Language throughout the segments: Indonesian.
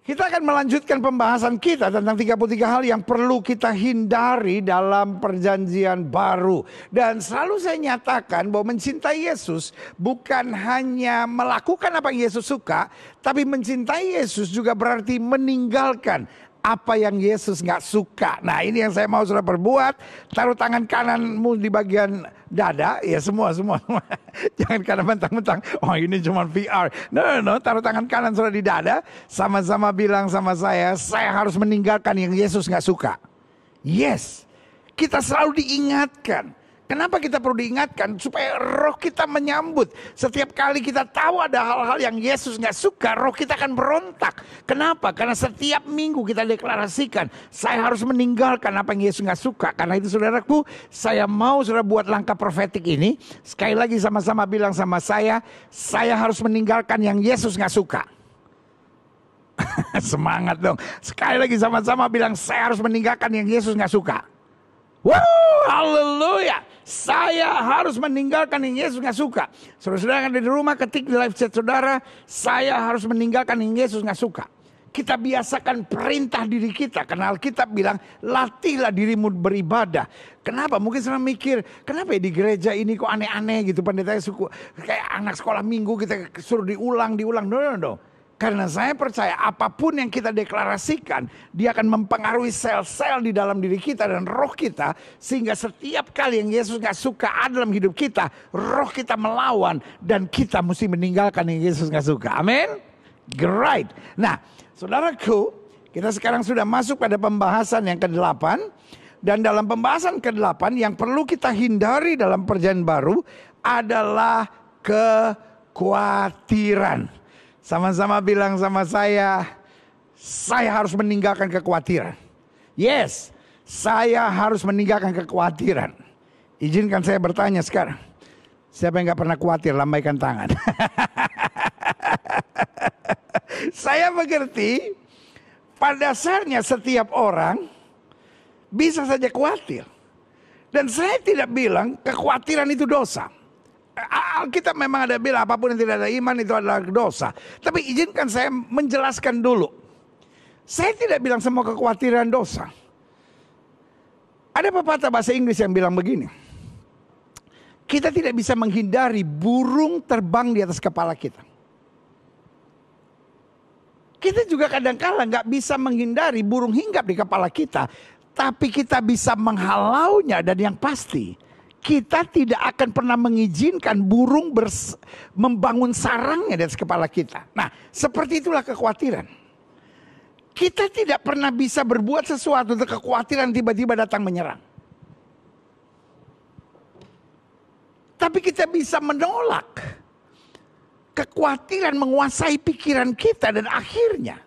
Kita akan melanjutkan pembahasan kita tentang 33 hal yang perlu kita hindari dalam perjanjian baru. Dan selalu saya nyatakan bahwa mencintai Yesus bukan hanya melakukan apa yang Yesus suka, tapi mencintai Yesus juga berarti meninggalkan apa yang Yesus nggak suka. Nah, ini yang saya mau saudara perbuat. Taruh tangan kananmu di bagian dada. Ya semua. Jangan karena mentang-mentang, oh ini cuma VR. No. Taruh tangan kanan saudara di dada. Sama-sama bilang sama saya harus meninggalkan yang Yesus nggak suka. Yes. Kita selalu diingatkan. Kenapa kita perlu diingatkan? Supaya roh kita menyambut. Setiap kali kita tahu ada hal-hal yang Yesus gak suka, roh kita akan berontak. Kenapa? Karena setiap minggu kita deklarasikan, saya harus meninggalkan apa yang Yesus gak suka. Karena itu saudaraku, saya mau saudara buat langkah profetik ini. Sekali lagi sama-sama bilang sama saya harus meninggalkan yang Yesus gak suka. Semangat dong. Sekali lagi sama-sama bilang, saya harus meninggalkan yang Yesus gak suka. Wow, haleluya. Saya harus meninggalkan yang Yesus gak suka. Saudara-saudara yang ada di rumah, ketik di live chat saudara, saya harus meninggalkan yang Yesus gak suka. Kita biasakan perintah diri kita. Karena Alkitab bilang, latihlah dirimu beribadah. Kenapa? Mungkin saudara mikir, kenapa ya di gereja ini kok aneh-aneh gitu. Pendetanya suku, kayak anak sekolah minggu kita suruh diulang. No. Karena saya percaya apapun yang kita deklarasikan, dia akan mempengaruhi sel-sel di dalam diri kita dan roh kita. Sehingga setiap kali yang Yesus gak suka ada dalam hidup kita, roh kita melawan dan kita mesti meninggalkan yang Yesus gak suka. Amin? Great. Nah, saudaraku, kita sekarang sudah masuk pada pembahasan yang ke-8. Dan dalam pembahasan ke-8 yang perlu kita hindari dalam perjanjian baru adalah kekhawatiran. Sama-sama bilang sama saya harus meninggalkan kekhawatiran. Yes, saya harus meninggalkan kekhawatiran. Izinkan saya bertanya sekarang. Siapa yang gak pernah khawatir, lambaikan tangan. Saya mengerti, pada dasarnya setiap orang bisa saja khawatir. Dan saya tidak bilang kekhawatiran itu dosa. Alkitab memang ada bilang apapun yang tidak ada iman itu adalah dosa. Tapi izinkan saya menjelaskan dulu. Saya tidak bilang semua kekhawatiran dosa. Ada pepatah bahasa Inggris yang bilang begini. Kita tidak bisa menghindari burung terbang di atas kepala kita. Kita juga kadang-kala gak bisa menghindari burung hinggap di kepala kita. Tapi kita bisa menghalaunya, dan yang pasti kita tidak akan pernah mengizinkan burung membangun sarangnya di atas kepala kita. Nah, seperti itulah kekhawatiran. Kita tidak pernah bisa berbuat sesuatu untuk kekhawatiran tiba-tiba datang menyerang. Tapi kita bisa menolak kekhawatiran menguasai pikiran kita, dan akhirnya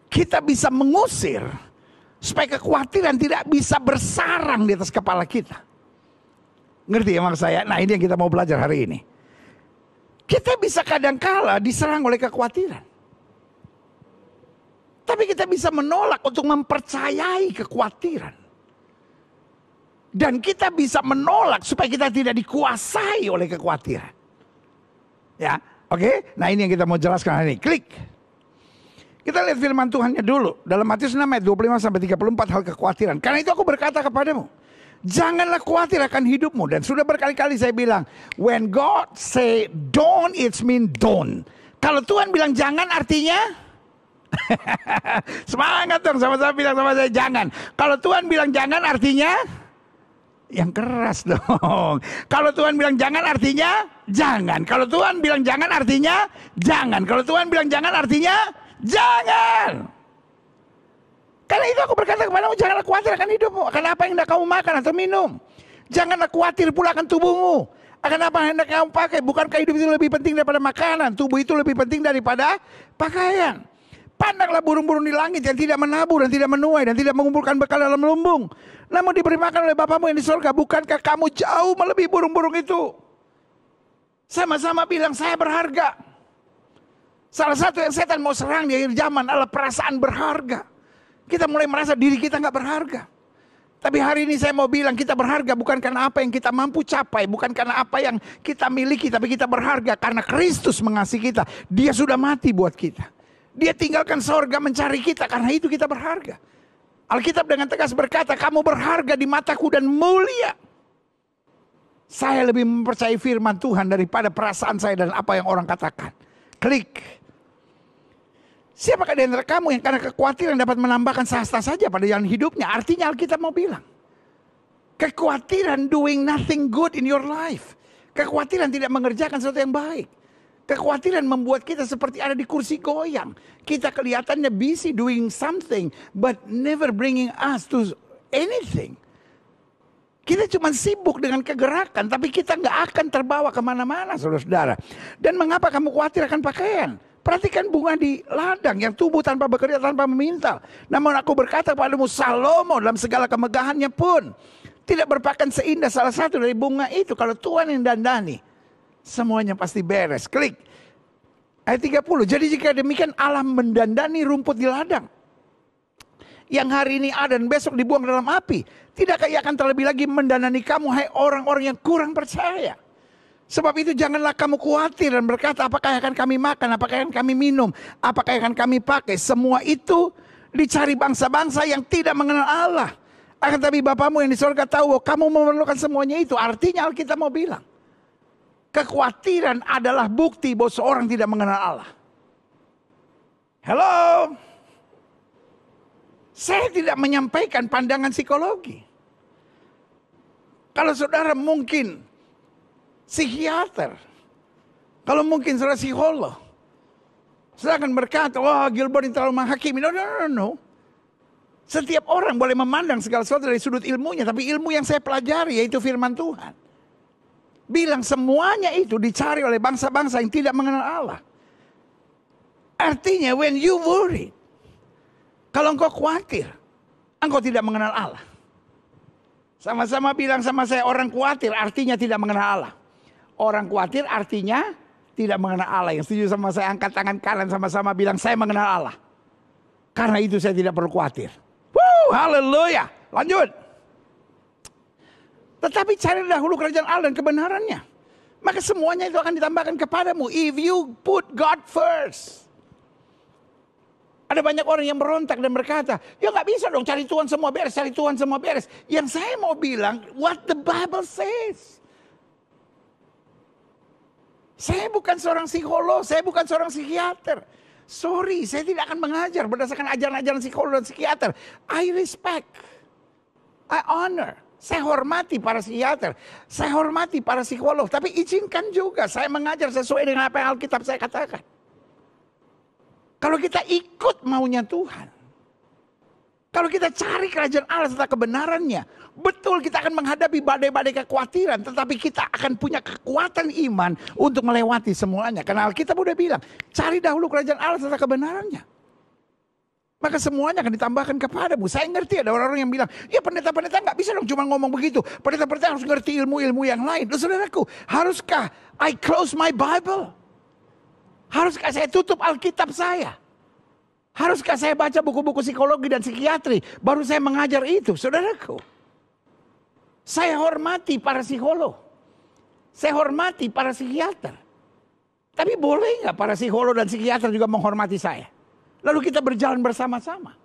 kita bisa mengusir supaya kekhawatiran tidak bisa bersarang di atas kepala kita. Ngerti ya maksud saya? Nah, ini yang kita mau belajar hari ini. Kita bisa kadang-kala diserang oleh kekhawatiran. Tapi kita bisa menolak untuk mempercayai kekhawatiran. Dan kita bisa menolak supaya kita tidak dikuasai oleh kekhawatiran. Ya, oke? Nah, ini yang kita mau jelaskan hari ini. Klik. Kita lihat firman Tuhannya dulu. Dalam Matius 6 ayat 25-34 hal kekhawatiran. Karena itu aku berkata kepadamu, janganlah khawatir akan hidupmu. Dan sudah berkali-kali saya bilang, when God say don't, it mean don't. Kalau Tuhan bilang jangan, artinya semangat dong, sama-sama bilang sama saya jangan. Kalau Tuhan bilang jangan, artinya yang keras dong. Kalau Tuhan bilang jangan, artinya jangan. Kalau Tuhan bilang jangan, artinya jangan. Kalau Tuhan bilang jangan, artinya jangan. Karena itu aku berkata kepadamu, janganlah khawatir akan hidupmu, akan apa yang hendak kamu makan atau minum. Janganlah khawatir pula akan tubuhmu, akan apa yang hendak kamu pakai. Bukankah hidup itu lebih penting daripada makanan, tubuh itu lebih penting daripada pakaian. Pandanglah burung-burung di langit yang tidak menabur dan tidak menuai dan tidak mengumpulkan bekal dalam lumbung, namun diberi makan oleh Bapamu yang di surga. Bukankah kamu jauh melebihi burung-burung itu? Sama-sama bilang saya berharga. Salah satu yang setan mau serang di akhir zaman adalah perasaan berharga. Kita mulai merasa diri kita gak berharga. Tapi hari ini saya mau bilang kita berharga bukan karena apa yang kita mampu capai, bukan karena apa yang kita miliki, tapi kita berharga karena Kristus mengasihi kita. Dia sudah mati buat kita. Dia tinggalkan sorga mencari kita, karena itu kita berharga. Alkitab dengan tegas berkata, kamu berharga di mataku dan mulia. Saya lebih mempercayai firman Tuhan daripada perasaan saya dan apa yang orang katakan. Klik. Siapakah di antara kamu yang karena kekhawatiran dapat menambahkan sehasta saja pada jalan hidupnya? Artinya Alkitab mau bilang, kekhawatiran doing nothing good in your life. Kekhawatiran tidak mengerjakan sesuatu yang baik. Kekhawatiran membuat kita seperti ada di kursi goyang. Kita kelihatannya busy doing something, but never bringing us to anything. Kita cuma sibuk dengan kegerakan, tapi kita nggak akan terbawa kemana-mana, saudara-saudara. Dan mengapa kamu khawatir akan pakaian? Perhatikan bunga di ladang yang tumbuh tanpa bekerja, tanpa memintal. Namun aku berkata padamu, Salomo dalam segala kemegahannya pun tidak berpakaian seindah salah satu dari bunga itu. Kalau Tuhan yang dandani, semuanya pasti beres. Klik. Ayat 30. Jadi jika demikian Allah mendandani rumput di ladang, yang hari ini ada dan besok dibuang dalam api, tidakkah ia akan terlebih lagi mendandani kamu, hai orang-orang yang kurang percaya? Sebab itu janganlah kamu khawatir dan berkata, apakah akan kami makan, apakah akan kami minum, apakah akan kami pakai. Semua itu dicari bangsa-bangsa yang tidak mengenal Allah. Akan tapi Bapamu yang di surga tahu bahwa kamu memerlukan semuanya itu. Artinya Alkitab mau bilang, kekhawatiran adalah bukti bahwa seorang tidak mengenal Allah. Hello? Saya tidak menyampaikan pandangan psikologi. Kalau saudara mungkin psikiater, kalau mungkin saudara psikolog, saudara akan berkata, wah Gilbert ini terlalu menghakimi. No. Setiap orang boleh memandang segala sesuatu dari sudut ilmunya, tapi ilmu yang saya pelajari yaitu firman Tuhan bilang semuanya itu dicari oleh bangsa-bangsa yang tidak mengenal Allah. Artinya when you worry, kalau engkau khawatir, engkau tidak mengenal Allah. Sama-sama bilang sama saya, orang khawatir artinya tidak mengenal Allah. Orang khawatir artinya tidak mengenal Allah. Yang setuju sama saya angkat tangan kanan, sama-sama bilang saya mengenal Allah. Karena itu saya tidak perlu khawatir. Haleluya. Lanjut. Tetapi cari dahulu kerajaan Allah dan kebenarannya, maka semuanya itu akan ditambahkan kepadamu. If you put God first. Ada banyak orang yang berontak dan berkata, ya nggak bisa dong cari Tuhan semua beres, cari Tuhan semua beres. Yang saya mau bilang, what the Bible says. Saya bukan seorang psikolog, saya bukan seorang psikiater. Sorry, saya tidak akan mengajar berdasarkan ajaran-ajaran psikolog dan psikiater. I respect, I honor. Saya hormati para psikiater, saya hormati para psikolog. Tapi izinkan juga saya mengajar sesuai dengan apa yang Alkitab saya katakan. Kalau kita ikut maunya Tuhan, kalau kita cari kerajaan Allah serta kebenarannya, betul kita akan menghadapi badai-badai kekhawatiran, tetapi kita akan punya kekuatan iman untuk melewati semuanya. Karena Alkitab udah bilang, cari dahulu kerajaan Allah serta kebenarannya, maka semuanya akan ditambahkan kepadamu. Saya ngerti ada orang-orang yang bilang, ya pendeta-pendeta nggak bisa dong cuma ngomong begitu. Pendeta-pendeta harus ngerti ilmu-ilmu yang lain. Loh saudaraku, haruskah I close my Bible? Haruskah saya tutup Alkitab saya? Haruskah saya baca buku-buku psikologi dan psikiatri baru saya mengajar itu? Saudaraku, saya hormati para psikolog, saya hormati para psikiater. Tapi boleh nggak para psikolog dan psikiater juga menghormati saya? Lalu kita berjalan bersama-sama.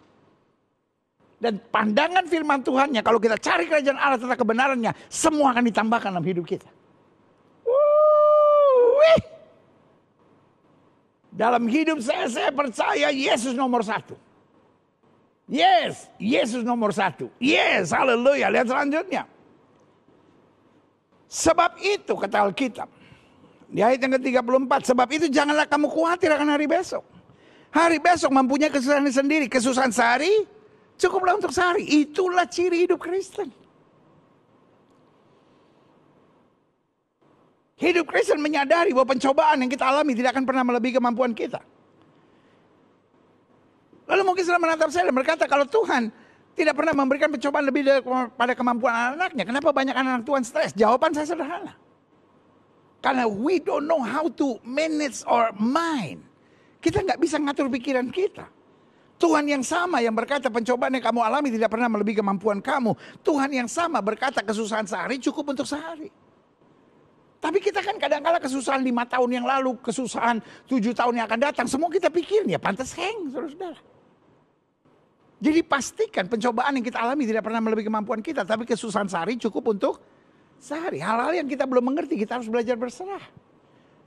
Dan pandangan firman Tuhannya, kalau kita cari kerajaan Allah serta kebenarannya, semua akan ditambahkan dalam hidup kita. Dalam hidup saya percaya Yesus nomor satu. Yes, Yesus nomor satu. Yes, haleluya. Lihat selanjutnya. Sebab itu kata Alkitab, di ayat yang ke-34, sebab itu janganlah kamu khawatir akan hari besok. Hari besok mempunyai kesusahan sendiri. Kesusahan sehari cukuplah untuk sehari. Itulah ciri hidup Kristen. Hidup Kristen menyadari bahwa pencobaan yang kita alami tidak akan pernah melebihi kemampuan kita. Lalu mungkin sudah menatap saya dan berkata, kalau Tuhan tidak pernah memberikan pencobaan lebih daripada kemampuan anak-anaknya, kenapa banyak anak-anak Tuhan stres? Jawaban saya sederhana. Karena we don't know how to manage our mind. Kita nggak bisa ngatur pikiran kita. Tuhan yang sama yang berkata pencobaan yang kamu alami tidak pernah melebihi kemampuan kamu. Tuhan yang sama berkata kesusahan sehari cukup untuk sehari. Tapi kita kan kadang-kala kesusahan 5 tahun yang lalu, kesusahan 7 tahun yang akan datang. Semua kita pikirin ya pantas hang, saudara-saudara. Jadi pastikan pencobaan yang kita alami tidak pernah melebihi kemampuan kita. Tapi kesusahan sehari cukup untuk sehari. Hal-hal yang kita belum mengerti kita harus belajar berserah.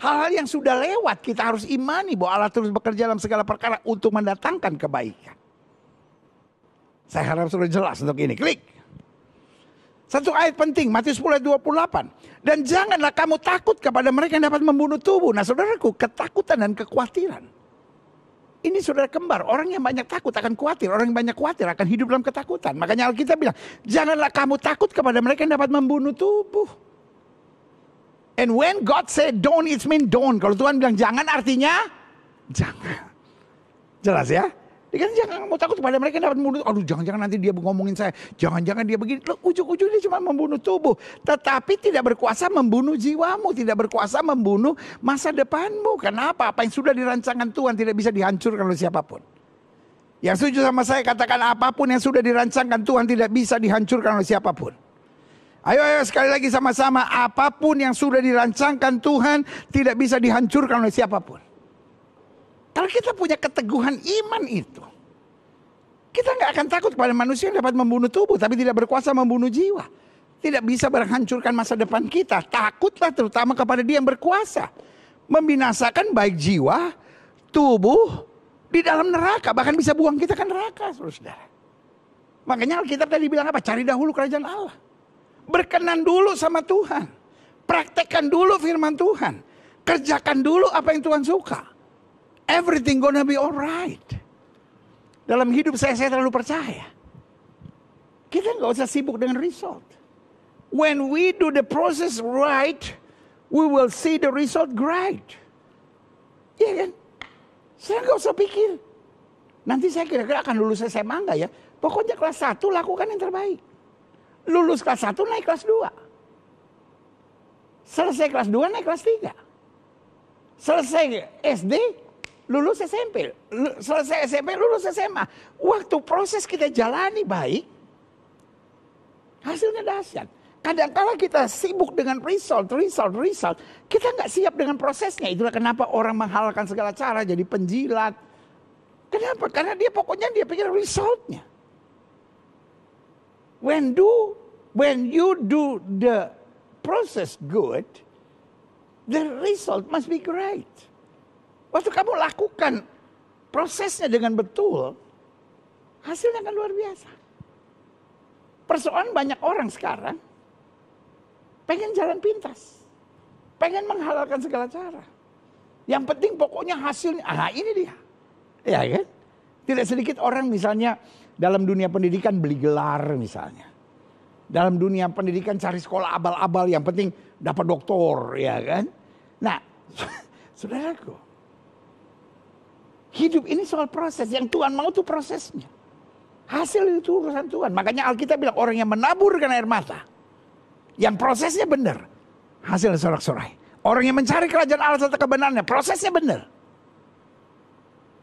Hal-hal yang sudah lewat kita harus imani bahwa Allah terus bekerja dalam segala perkara untuk mendatangkan kebaikan. Saya harap sudah jelas untuk ini. Klik. Satu ayat penting, Matius 10 ayat 28. Dan janganlah kamu takut kepada mereka yang dapat membunuh tubuh. Nah saudaraku, ketakutan dan kekhawatiran. Ini saudara kembar, orang yang banyak takut akan khawatir. Orang yang banyak khawatir akan hidup dalam ketakutan. Makanya Alkitab bilang, janganlah kamu takut kepada mereka yang dapat membunuh tubuh. And when God said don't, it means don't. Kalau Tuhan bilang jangan artinya jangan. Jelas ya? Dia kan jangan kamu takut kepada mereka yang dapat membunuh. Aduh jangan-jangan nanti dia ngomongin saya. Jangan-jangan dia begini. Loh, ujung-ujungnya dia cuma membunuh tubuh. Tetapi tidak berkuasa membunuh jiwamu. Tidak berkuasa membunuh masa depanmu. Kenapa? Apa yang sudah dirancangkan Tuhan tidak bisa dihancurkan oleh siapapun. Yang setuju sama saya katakan apapun yang sudah dirancangkan Tuhan tidak bisa dihancurkan oleh siapapun. Ayo sekali lagi sama-sama. Apapun yang sudah dirancangkan Tuhan tidak bisa dihancurkan oleh siapapun. Kalau kita punya keteguhan iman itu, kita nggak akan takut kepada manusia yang dapat membunuh tubuh, tapi tidak berkuasa membunuh jiwa. Tidak bisa menghancurkan masa depan kita. Takutlah terutama kepada dia yang berkuasa. Membinasakan baik jiwa, tubuh, di dalam neraka. Bahkan bisa buang kita ke neraka, saudara. Makanya Alkitab tadi bilang apa? Cari dahulu kerajaan Allah. Berkenan dulu sama Tuhan. Praktekkan dulu firman Tuhan. Kerjakan dulu apa yang Tuhan suka. Everything gonna be alright. Dalam hidup saya terlalu percaya. Kita nggak usah sibuk dengan result. When we do the process right, we will see the result great. Iya kan? Saya nggak usah pikir. Nanti saya kira-kira akan lulus SMA nggak ya? Pokoknya kelas 1 lakukan yang terbaik. Lulus kelas 1 naik kelas 2. Selesai kelas 2 naik kelas 3. Selesai SD lulus SMP, selesai SMP, lulus SMA. Waktu proses kita jalani baik, hasilnya dahsyat. Kadang-kala kita sibuk dengan result. Kita nggak siap dengan prosesnya. Itulah kenapa orang menghalalkan segala cara jadi penjilat. Kenapa? Karena dia pokoknya dia pikir resultnya. When you do the process good, the result must be great. Waktu kamu lakukan prosesnya dengan betul, hasilnya akan luar biasa. Persoalan banyak orang sekarang pengen jalan pintas, pengen menghalalkan segala cara. Yang penting pokoknya hasilnya, ini dia. Ya kan? Tidak sedikit orang misalnya dalam dunia pendidikan beli gelar misalnya. Dalam dunia pendidikan cari sekolah abal-abal yang penting dapat doktor, ya kan? Nah, saudaraku. Hidup ini soal proses. Yang Tuhan mau itu prosesnya. Hasil itu urusan Tuhan. Makanya Alkitab bilang orang yang menaburkan air mata. Yang prosesnya benar. Hasilnya sorak-sorai. Orang yang mencari kerajaan Allah serta kebenarannya. Prosesnya benar.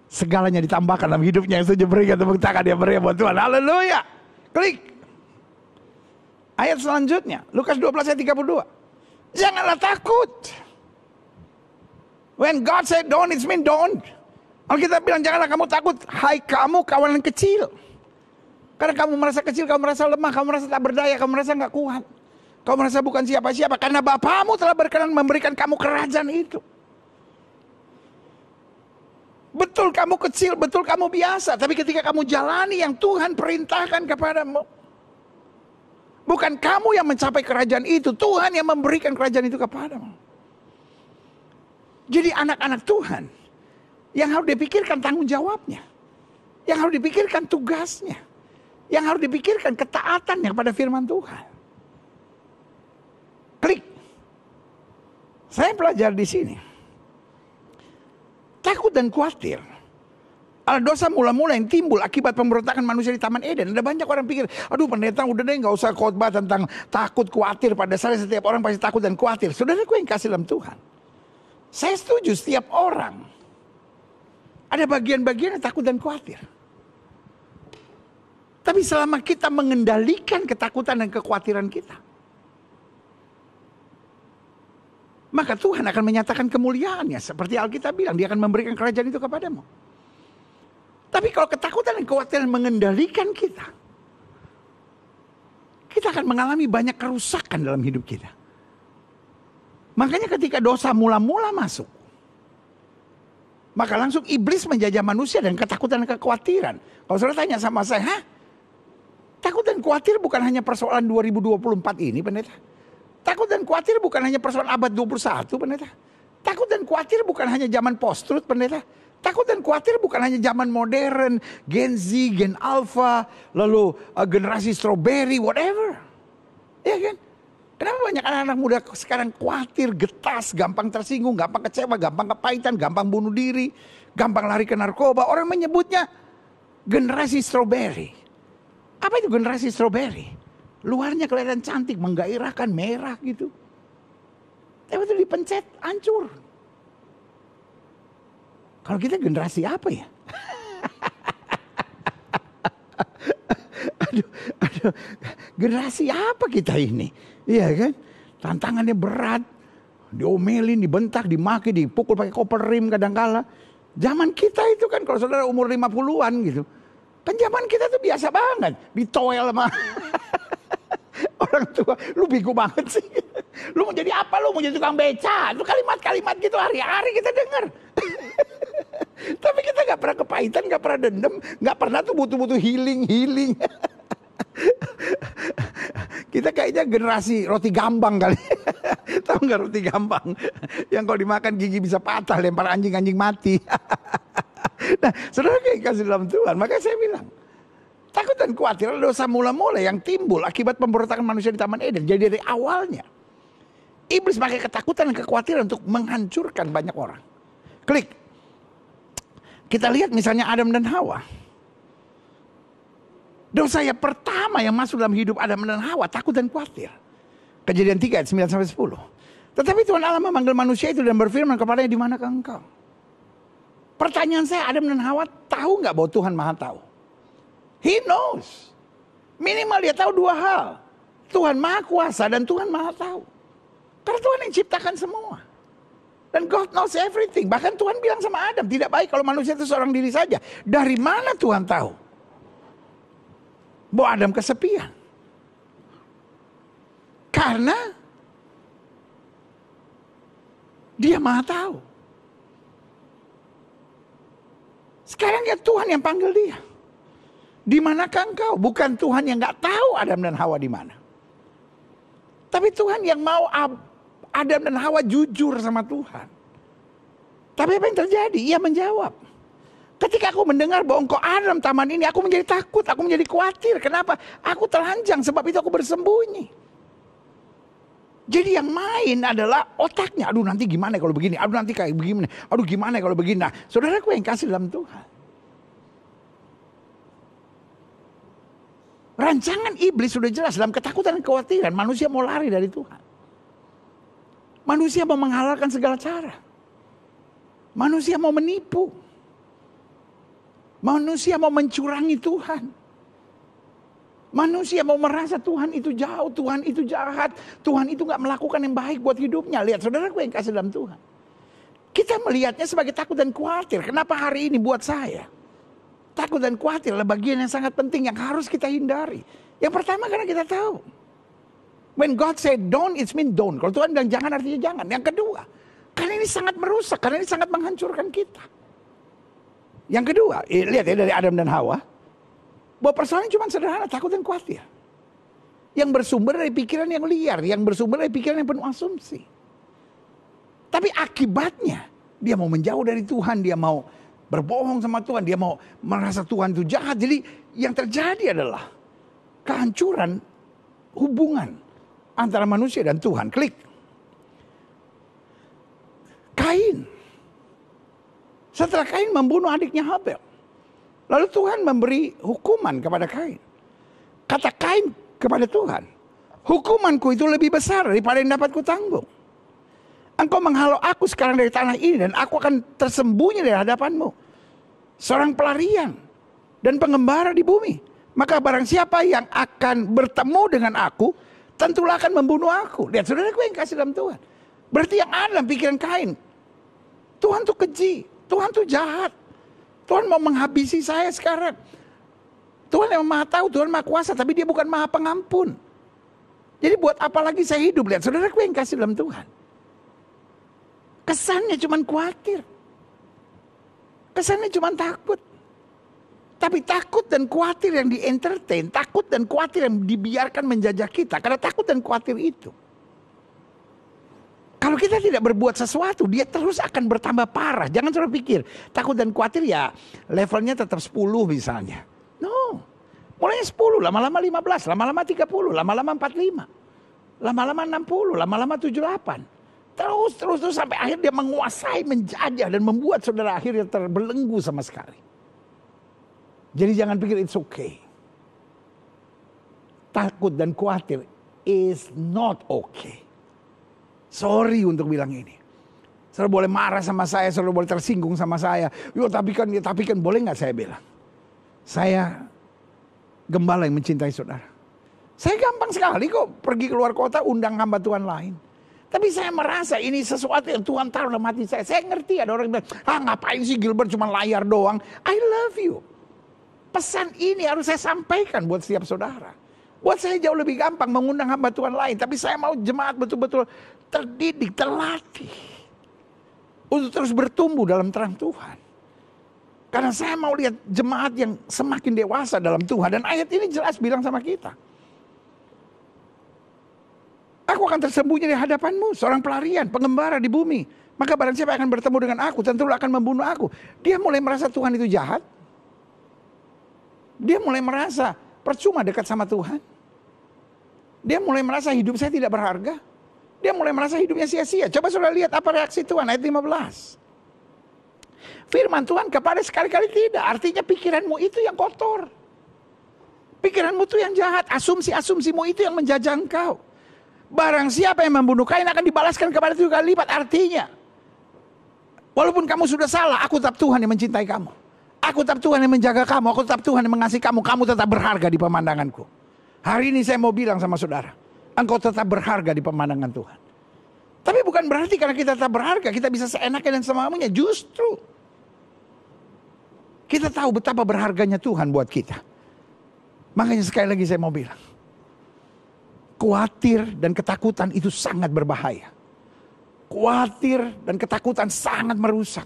Segalanya ditambahkan dalam hidupnya. Yang setuju berikan tepuk tangan dia berikan buat Tuhan. Haleluya. Klik. Ayat selanjutnya. Lukas 12 ayat 32. Janganlah takut. When God said don't, it means don't. Alkitab bilang janganlah kamu takut, hai kamu kawanan kecil. Karena kamu merasa kecil, kamu merasa lemah, kamu merasa tak berdaya, kamu merasa gak kuat. Kamu merasa bukan siapa-siapa, karena Bapamu telah berkenan memberikan kamu kerajaan itu. Betul kamu kecil, betul kamu biasa. Tapi ketika kamu jalani yang Tuhan perintahkan kepadamu. Bukan kamu yang mencapai kerajaan itu, Tuhan yang memberikan kerajaan itu kepadamu. Jadi anak-anak Tuhan yang harus dipikirkan tanggung jawabnya. Yang harus dipikirkan tugasnya. Yang harus dipikirkan ketaatannya kepada firman Tuhan. Klik. Saya belajar di sini. Takut dan khawatir. Ada dosa mula-mula yang timbul akibat pemberontakan manusia di Taman Eden. Ada banyak orang pikir, aduh pendeta udah deh gak usah khotbah tentang takut, khawatir. Pada saat setiap orang pasti takut dan khawatir. Saudaraku yang kasih dalam Tuhan. Saya setuju setiap orang ada bagian-bagian yang takut dan khawatir. Tapi selama kita mengendalikan ketakutan dan kekhawatiran kita. maka Tuhan akan menyatakan kemuliaannya. Seperti Alkitab bilang, dia akan memberikan kerajaan itu kepadamu. Tapi kalau ketakutan dan kekhawatiran mengendalikan kita, kita akan mengalami banyak kerusakan dalam hidup kita. Makanya ketika dosa mula-mula masuk, maka langsung iblis menjajah manusia dan ketakutan dan kekhawatiran. Kalau saudara tanya sama saya, takut dan khawatir bukan hanya persoalan 2024 ini, pendeta. Takut dan khawatir bukan hanya persoalan abad 21, pendeta. Takut dan khawatir bukan hanya zaman post-truth, pendeta. Takut dan khawatir bukan hanya zaman modern, Gen Z, Gen Alpha, lalu generasi strawberry, whatever. Ya kan? Kenapa banyak anak-anak muda sekarang khawatir, getas, gampang tersinggung, gampang kecewa, gampang kepahitan, gampang bunuh diri, gampang lari ke narkoba. Orang menyebutnya generasi strawberry. Apa itu generasi strawberry? Luarnya kelihatan cantik, menggairahkan, merah gitu. Tapi itu dipencet, hancur. Kalau kita generasi apa ya? aduh, generasi apa kita ini? Iya kan? Tantangannya berat. Diomelin, dibentak, dimaki, dipukul pakai kopel rim kadangkala. Zaman kita itu kan kalau saudara umur 50-an gitu. Kan zaman kita tuh biasa banget. Ditoel sama orang tua. Lu bego banget sih. Lu mau jadi apa? Lu mau jadi tukang beca? Itu kalimat-kalimat gitu hari-hari kita dengar. Tapi kita gak pernah kepahitan, gak pernah dendam. Gak pernah tuh butuh-butuh healing. Kita kayaknya generasi roti gambang kali. Tahu nggak roti gambang? Yang kalau dimakan gigi bisa patah, lempar anjing-anjing mati. Nah, saudara kayak kasih dalam Tuhan. Maka saya bilang, takut dan khawatir adalah dosa mula-mula yang timbul akibat pemberontakan manusia di Taman Eden. Jadi dari awalnya, iblis pakai ketakutan dan kekhawatiran untuk menghancurkan banyak orang. Klik. Kita lihat misalnya Adam dan Hawa. Dosa yang pertama yang masuk dalam hidup Adam dan Hawa, takut dan khawatir. Kejadian 3 ayat 9-10. Tetapi Tuhan Allah memanggil manusia itu dan berfirman kepadanya, di manakah engkau? Pertanyaan saya, Adam dan Hawa tahu nggak bahwa Tuhan Maha tahu? He knows. Minimal dia tahu dua hal. Tuhan Maha Kuasa dan Tuhan Maha tahu. Karena Tuhan yang ciptakan semua. Dan God knows everything. Bahkan Tuhan bilang sama Adam, tidak baik kalau manusia itu seorang diri saja. Dari mana Tuhan tahu bahwa Adam kesepian? Karena dia Maha tahu. Sekarang ya Tuhan yang panggil dia. Di manakah engkau? Bukan Tuhan yang nggak tahu Adam dan Hawa di mana. Tapi Tuhan yang mau Adam dan Hawa jujur sama Tuhan. Tapi apa yang terjadi? Ia menjawab. Ketika aku mendengar bahwa engkau ada dalam taman ini, aku menjadi takut, aku menjadi khawatir. Kenapa? Aku telanjang, sebab itu aku bersembunyi. Jadi yang main adalah otaknya. Aduh nanti gimana kalau begini, aduh nanti kayak begini, aduh gimana kalau begini. Nah, saudaraku yang kasih dalam Tuhan. Rancangan iblis sudah jelas dalam ketakutan dan kekhawatiran. Manusia mau lari dari Tuhan. Manusia mau menghalalkan segala cara. Manusia mau menipu. Manusia mau mencurangi Tuhan. Manusia mau merasa Tuhan itu jauh, Tuhan itu jahat, Tuhan itu gak melakukan yang baik buat hidupnya. Lihat saudaraku yang kasih dalam Tuhan. Kita melihatnya sebagai takut dan khawatir. Kenapa hari ini buat saya? Takut dan khawatir adalah bagian yang sangat penting yang harus kita hindari. Yang pertama karena kita tahu. When God said don't, it means don't. Kalau Tuhan bilang jangan, artinya jangan. Yang kedua, karena ini sangat merusak, karena ini sangat menghancurkan kita. Yang kedua, lihat ya dari Adam dan Hawa. Bahwa persoalannya cuma sederhana, takut dan khawatir. Yang bersumber dari pikiran yang liar, yang bersumber dari pikiran yang penuh asumsi. Tapi akibatnya, dia mau menjauh dari Tuhan, dia mau berbohong sama Tuhan, dia mau merasa Tuhan itu jahat. Jadi yang terjadi adalah kehancuran hubungan antara manusia dan Tuhan. Klik. Kain. Setelah Kain membunuh adiknya Habel. Lalu Tuhan memberi hukuman kepada Kain. Kata Kain kepada Tuhan, hukumanku itu lebih besar daripada yang dapat kutanggung. Engkau menghalau aku sekarang dari tanah ini dan aku akan tersembunyi dari hadapanmu. Seorang pelarian dan pengembara di bumi. Maka barang siapa yang akan bertemu dengan aku, tentulah akan membunuh aku. Lihat saudaraku yang kasih dalam Tuhan. Berarti yang ada dalam pikiran Kain, Tuhan tuh keji, Tuhan tuh jahat. Tuhan mau menghabisi saya sekarang. Tuhan yang maha tahu, Tuhan maha kuasa, tapi dia bukan maha pengampun. Jadi buat apa lagi saya hidup? Lihat saudara, yang kasih dalam Tuhan. Kesannya cuma khawatir. Kesannya cuma takut. Tapi takut dan khawatir yang di-entertain, takut dan khawatir yang dibiarkan menjajah kita. Karena takut dan khawatir itu. Kalau kita tidak berbuat sesuatu, dia terus akan bertambah parah. Jangan selalu pikir, takut dan khawatir ya levelnya tetap 10 misalnya. No, mulainya 10, lama-lama 15, lama-lama 30, lama-lama 45. Lama-lama 60, lama-lama 78. Terus sampai akhir dia menguasai, menjajah dan membuat saudara akhirnya terbelenggu sama sekali. Jadi jangan pikir it's okay. Takut dan khawatir is not okay. Sorry untuk bilang ini. Saudara boleh marah sama saya, saudara boleh tersinggung sama saya. Tapi kan boleh nggak saya bilang? Saya gembala yang mencintai saudara. Saya gampang sekali kok pergi keluar kota undang hamba Tuhan lain. Tapi saya merasa ini sesuatu yang Tuhan taruh dalam hati saya. Saya ngerti ada orang yang bilang, ngapain sih Gilbert cuma layar doang. I love you. Pesan ini harus saya sampaikan buat setiap saudara. Buat saya jauh lebih gampang mengundang hamba Tuhan lain. Tapi saya mau jemaat betul-betul terdidik, terlatih. Untuk terus bertumbuh dalam terang Tuhan. Karena saya mau lihat jemaat yang semakin dewasa dalam Tuhan. Dan ayat ini jelas bilang sama kita. Aku akan tersembunyi di hadapanmu, seorang pelarian, pengembara di bumi. Maka barang siapa akan bertemu dengan aku, tentu akan membunuh aku. Dia mulai merasa Tuhan itu jahat. Dia mulai merasa percuma dekat sama Tuhan. Dia mulai merasa hidup saya tidak berharga. Dia mulai merasa hidupnya sia-sia. Coba saudara lihat apa reaksi Tuhan, ayat 15. Firman Tuhan kepada sekali-kali tidak. Artinya pikiranmu itu yang kotor. Pikiranmu itu yang jahat. Asumsi-asumsimu itu yang menjajah engkau. Barang siapa yang membunuh Kain akan dibalaskan kepada 7 kali lipat. Artinya, walaupun kamu sudah salah, aku tetap Tuhan yang mencintai kamu. Aku tetap Tuhan yang menjaga kamu. Aku tetap Tuhan yang mengasihi kamu. Kamu tetap berharga di pemandanganku. Hari ini saya mau bilang sama saudara, engkau tetap berharga di pemandangan Tuhan. Tapi bukan berarti karena kita tetap berharga, kita bisa seenaknya dan semaunya. Justru, kita tahu betapa berharganya Tuhan buat kita. Makanya sekali lagi saya mau bilang, khawatir dan ketakutan itu sangat berbahaya. Khawatir dan ketakutan sangat merusak.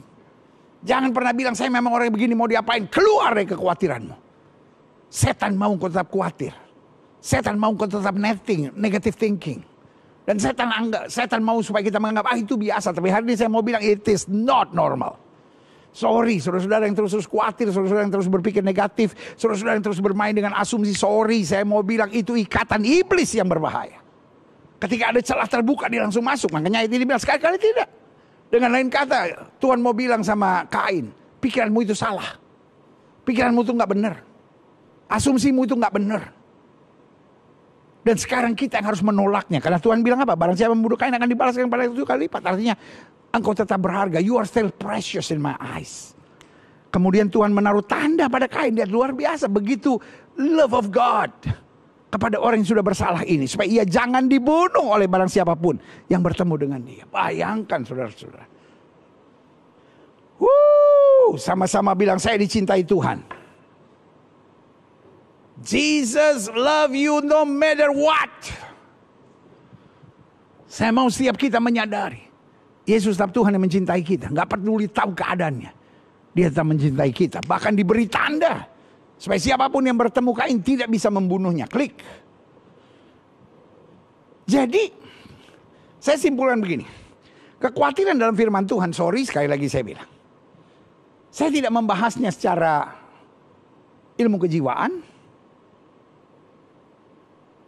Jangan pernah bilang saya memang orang yang begini mau diapain. Keluar dari kekhawatiranmu. Setan mau kau tetap khawatir. Setan mau kau tetap negative thinking. Dan setan mau supaya kita menganggap itu biasa. Tapi hari ini saya mau bilang it is not normal. Sorry, saudara-saudara yang terus khawatir, saudara-saudara yang terus berpikir negatif, saudara-saudara yang terus bermain dengan asumsi. Sorry, saya mau bilang itu ikatan iblis yang berbahaya. Ketika ada celah terbuka, dia langsung masuk. Makanya ini bilang sekali-kali tidak. Dengan lain kata, Tuhan mau bilang sama Kain, pikiranmu itu salah. Pikiranmu itu nggak benar. Asumsimu itu nggak benar. Dan sekarang kita yang harus menolaknya. Karena Tuhan bilang apa? Barang siapa membunuh Kain akan dibalaskan pada 7 kali lipat. Artinya, engkau tetap berharga. You are still precious in my eyes. Kemudian Tuhan menaruh tanda pada Kain. Dia luar biasa. Begitu love of God kepada orang yang sudah bersalah ini. Supaya ia jangan dibunuh oleh barang siapapun yang bertemu dengan dia. Bayangkan saudara-saudara. Sama-sama bilang saya dicintai Tuhan. Jesus love you no matter what. Saya mau setiap kita menyadari. Yesus tetap Tuhan yang mencintai kita. Gak peduli tahu keadaannya. Dia tetap mencintai kita. Bahkan diberi tanda. Supaya siapapun yang bertemu Kain tidak bisa membunuhnya. Klik. Jadi, saya simpulkan begini. Kekhawatiran dalam firman Tuhan, sorry sekali lagi saya bilang. Saya tidak membahasnya secara ilmu kejiwaan.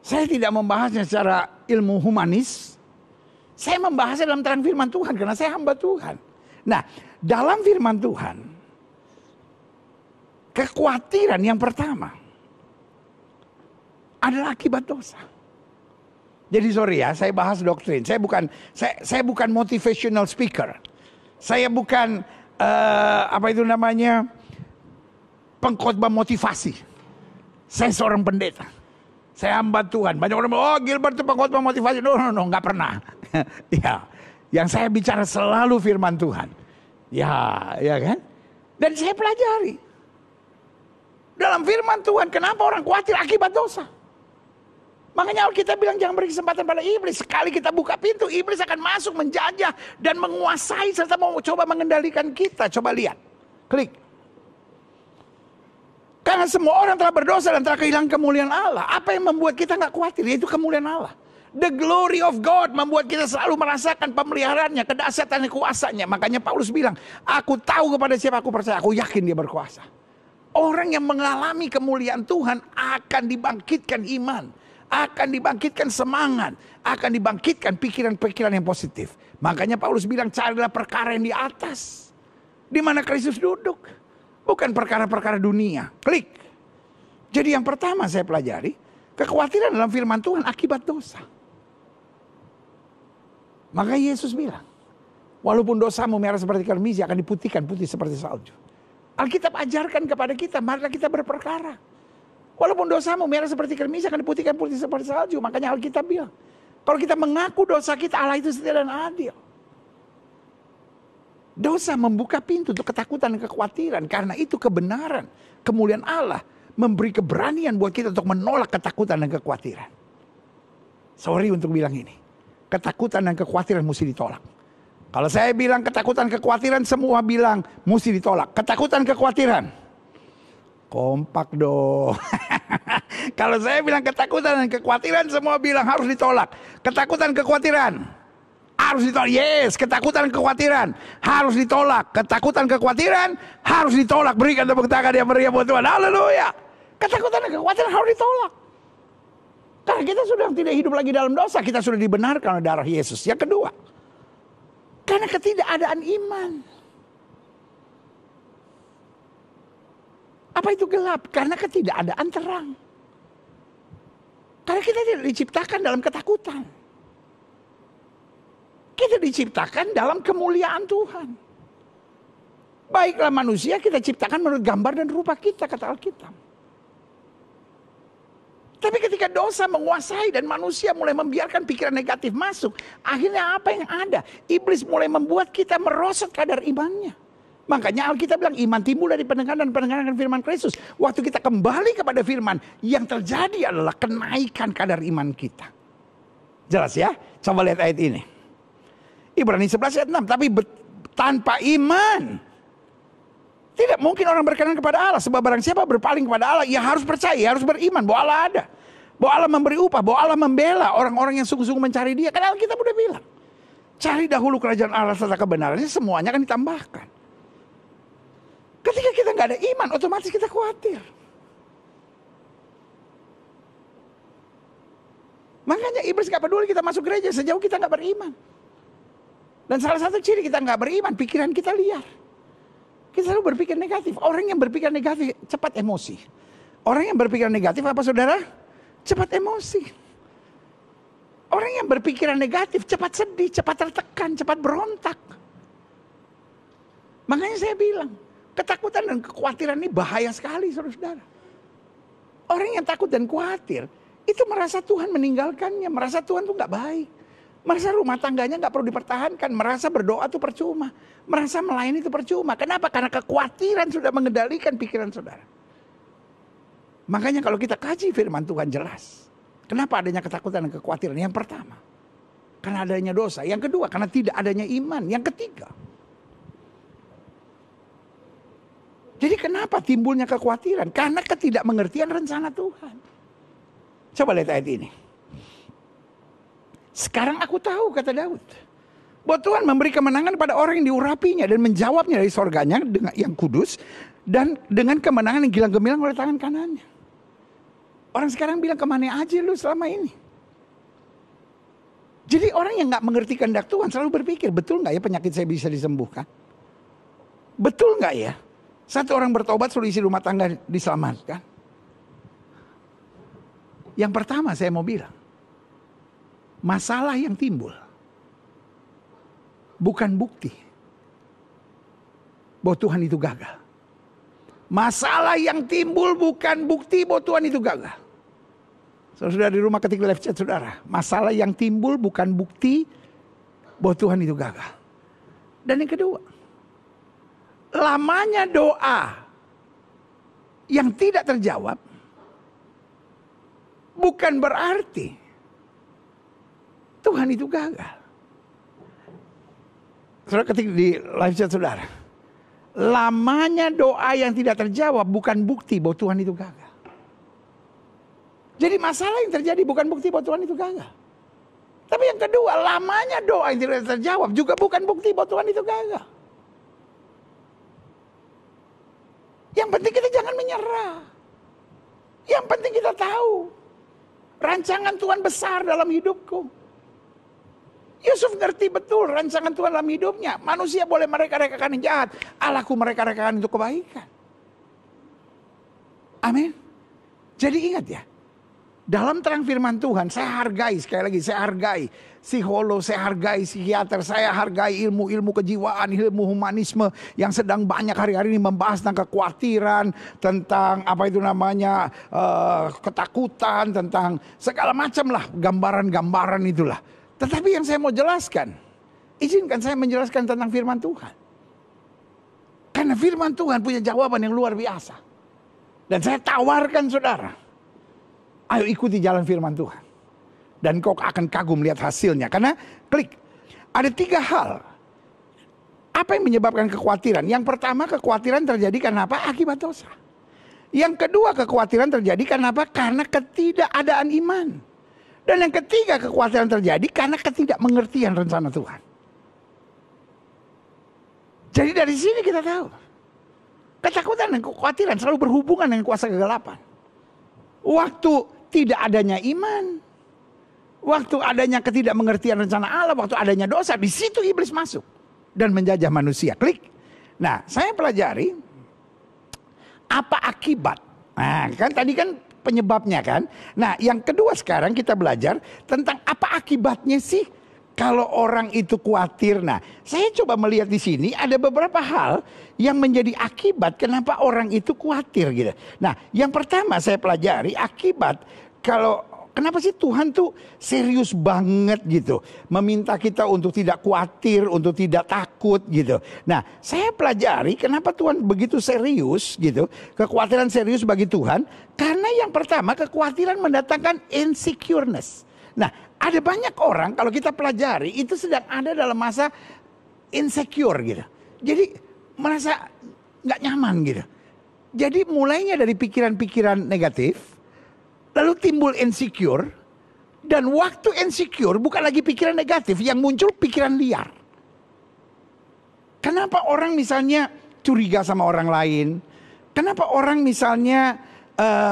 Saya tidak membahasnya secara ilmu humanis. Saya membahasnya dalam terang firman Tuhan karena saya hamba Tuhan. Nah, dalam firman Tuhan, kekhawatiran yang pertama adalah akibat dosa. Jadi sorry ya, saya bahas doktrin. Saya bukan motivational speaker. Saya bukan pengkhotbah motivasi. Saya seorang pendeta. Saya hamba Tuhan. Banyak orang bilang, oh Gilbert itu pengkhotbah motivasi. No, nggak pernah. Ya, Yang saya bicara selalu firman Tuhan. Ya kan? Dan saya pelajari. Dalam firman Tuhan, kenapa orang khawatir akibat dosa? Makanya Alkitab bilang jangan beri kesempatan pada iblis. Sekali kita buka pintu, iblis akan masuk, menjajah, dan menguasai serta mau coba mengendalikan kita. Coba lihat. Klik. Karena semua orang telah berdosa dan telah kehilangan kemuliaan Allah. Apa yang membuat kita gak khawatir? Yaitu kemuliaan Allah. The glory of God membuat kita selalu merasakan pemeliharaannya, kedahsyatannya, kuasanya. Makanya Paulus bilang, aku tahu kepada siapa aku percaya, aku yakin dia berkuasa. Orang yang mengalami kemuliaan Tuhan akan dibangkitkan iman, akan dibangkitkan semangat, akan dibangkitkan pikiran-pikiran yang positif. Makanya Paulus bilang, carilah perkara yang di atas, di mana Kristus duduk, bukan perkara-perkara dunia. Klik. Jadi yang pertama saya pelajari, kekhawatiran dalam firman Tuhan akibat dosa. Maka Yesus bilang, walaupun dosamu merah seperti karmisi akan diputihkan putih seperti salju. Alkitab ajarkan kepada kita, marilah kita berperkara. Walaupun dosamu merah seperti karmisi akan diputihkan putih seperti salju. Makanya Alkitab bilang, kalau kita mengaku dosa kita, Allah itu setia dan adil. Dosa membuka pintu untuk ketakutan dan kekhawatiran. Karena itu kebenaran, kemuliaan Allah memberi keberanian buat kita untuk menolak ketakutan dan kekhawatiran. Sorry untuk bilang ini. Ketakutan dan kekhawatiran mesti ditolak. Kalau saya bilang ketakutan, kekhawatiran, semua bilang mesti ditolak. Ketakutan, kekhawatiran. Kompak dong. Kalau saya bilang ketakutan dan kekhawatiran, semua bilang harus ditolak. Ketakutan, kekhawatiran harus ditolak. Yes, ketakutan, kekhawatiran harus ditolak. Ketakutan, kekhawatiran harus ditolak. Berikan tepuk tangan yang meriah buat Tuhan. Haleluya. Ketakutan dan kekhawatiran harus ditolak. Karena kita sudah tidak hidup lagi dalam dosa. Kita sudah dibenarkan oleh darah Yesus. Yang kedua, karena ketidakadaan iman. Apa itu gelap? Karena ketidakadaan terang. Karena kita tidak diciptakan dalam ketakutan. Kita diciptakan dalam kemuliaan Tuhan. Baiklah manusia kita ciptakan menurut gambar dan rupa kita, kata Alkitab. Tapi ketika dosa menguasai dan manusia mulai membiarkan pikiran negatif masuk, akhirnya apa yang ada? Iblis mulai membuat kita merosot kadar imannya. Makanya Alkitab bilang iman timbul dari pendengaran dan pendengaran firman Kristus. Waktu kita kembali kepada firman, yang terjadi adalah kenaikan kadar iman kita. Jelas ya? Coba lihat ayat ini. Ibrani 11 ayat 6. Tapi tanpa iman, tidak mungkin orang berkenan kepada Allah. Sebab barang siapa berpaling kepada Allah, ia harus percaya, ia harus beriman bahwa Allah ada, bahwa Allah memberi upah, bahwa Allah membela orang-orang yang sungguh-sungguh mencari Dia. Karena Alkitab udah bilang, cari dahulu kerajaan Allah serta kebenarannya, semuanya akan ditambahkan. Ketika kita nggak ada iman, otomatis kita khawatir. Makanya iblis gak peduli kita masuk gereja sejauh kita nggak beriman. Dan salah satu ciri kita nggak beriman, pikiran kita liar. Kita selalu berpikir negatif. Orang yang berpikir negatif cepat emosi. Orang yang berpikir negatif apa saudara? Cepat emosi. Orang yang berpikiran negatif cepat sedih, cepat tertekan, cepat berontak. Makanya saya bilang, ketakutan dan kekhawatiran ini bahaya sekali saudara. Orang yang takut dan khawatir itu merasa Tuhan meninggalkannya, merasa Tuhan tuh nggak baik, merasa rumah tangganya nggak perlu dipertahankan, merasa berdoa itu percuma, merasa melayani itu percuma. Kenapa? Karena kekhawatiran sudah mengendalikan pikiran saudara. Makanya kalau kita kaji firman Tuhan jelas, kenapa adanya ketakutan dan kekhawatiran? Yang pertama, karena adanya dosa. Yang kedua, karena tidak adanya iman. Yang ketiga, jadi kenapa timbulnya kekhawatiran? Karena ketidakmengertian rencana Tuhan. Coba lihat ayat ini. Sekarang aku tahu, kata Daud, bahwa Tuhan memberi kemenangan pada orang yang diurapinya dan menjawabnya dari sorganya dengan yang kudus dan dengan kemenangan yang gilang gemilang oleh tangan kanannya. Orang sekarang bilang, kemana aja lu selama ini? Jadi orang yang gak mengerti kehendak Tuhan selalu berpikir, betul gak ya penyakit saya bisa disembuhkan? Betul gak ya satu orang bertobat suruh isi rumah tangga diselamatkan? Yang pertama saya mau bilang, masalah yang timbul bukan bukti bahwa Tuhan itu gagal. Masalah yang timbul bukan bukti bahwa Tuhan itu gagal. Saudara di rumah ketik live chat saudara, masalah yang timbul bukan bukti bahwa Tuhan itu gagal. Dan yang kedua, lamanya doa yang tidak terjawab bukan berarti Tuhan itu gagal. Saudara ketik di live chat saudara, lamanya doa yang tidak terjawab bukan bukti bahwa Tuhan itu gagal. Jadi masalah yang terjadi bukan bukti bahwa Tuhan itu gagal. Tapi yang kedua, lamanya doa yang tidak terjawab juga bukan bukti bahwa Tuhan itu gagal. Yang penting kita jangan menyerah. Yang penting kita tahu rancangan Tuhan besar dalam hidupku. Yusuf ngerti betul rancangan Tuhan dalam hidupnya. Manusia boleh mereka-rekakan yang jahat, Allahku mereka-rekakan untuk kebaikan. Amin. Jadi ingat ya, dalam terang firman Tuhan, saya hargai, sekali lagi saya hargai psikolog, saya hargai psikiater, saya hargai ilmu-ilmu kejiwaan, ilmu humanisme yang sedang banyak hari-hari ini membahas tentang kekhawatiran, tentang apa itu namanya ketakutan, tentang segala macam lah gambaran-gambaran itulah. Tetapi yang saya mau jelaskan, izinkan saya menjelaskan tentang firman Tuhan. Karena firman Tuhan punya jawaban yang luar biasa. Dan saya tawarkan saudara, ayo ikuti jalan firman Tuhan. Dan kau akan kagum lihat hasilnya. Karena klik, ada 3 hal. Apa yang menyebabkan kekhawatiran? Yang pertama, kekhawatiran terjadi karena apa? Akibat dosa. Yang kedua, kekhawatiran terjadi karena apa? Karena ketidakadaan iman. Dan yang ketiga, kekhawatiran terjadi karena ketidakmengertian rencana Tuhan. Jadi dari sini kita tahu, ketakutan dan kekhawatiran selalu berhubungan dengan kuasa kegelapan. Waktu tidak adanya iman, waktu adanya ketidakmengertian rencana Allah, waktu adanya dosa, di situ iblis masuk dan menjajah manusia. Klik. Nah, saya pelajari apa akibat. Nah, kan tadi kan penyebabnya kan. Nah, yang kedua sekarang kita belajar tentang apa akibatnya sih kalau orang itu khawatir. Nah, saya coba melihat di sini ada beberapa hal yang menjadi akibat kenapa orang itu khawatir gitu. Nah, yang pertama saya pelajari akibat kenapa sih Tuhan tuh serius banget gitu meminta kita untuk tidak khawatir, untuk tidak takut gitu. Nah, saya pelajari kenapa Tuhan begitu serius gitu, kekhawatiran serius bagi Tuhan, karena yang pertama kekhawatiran mendatangkan insecureness. Nah, ada banyak orang kalau kita pelajari itu sedang ada dalam masa insecure gitu. Jadi merasa nggak nyaman gitu. Jadi mulainya dari pikiran-pikiran negatif, lalu timbul insecure, dan waktu insecure bukan lagi pikiran negatif, yang muncul pikiran liar. Kenapa orang misalnya curiga sama orang lain? Kenapa orang misalnya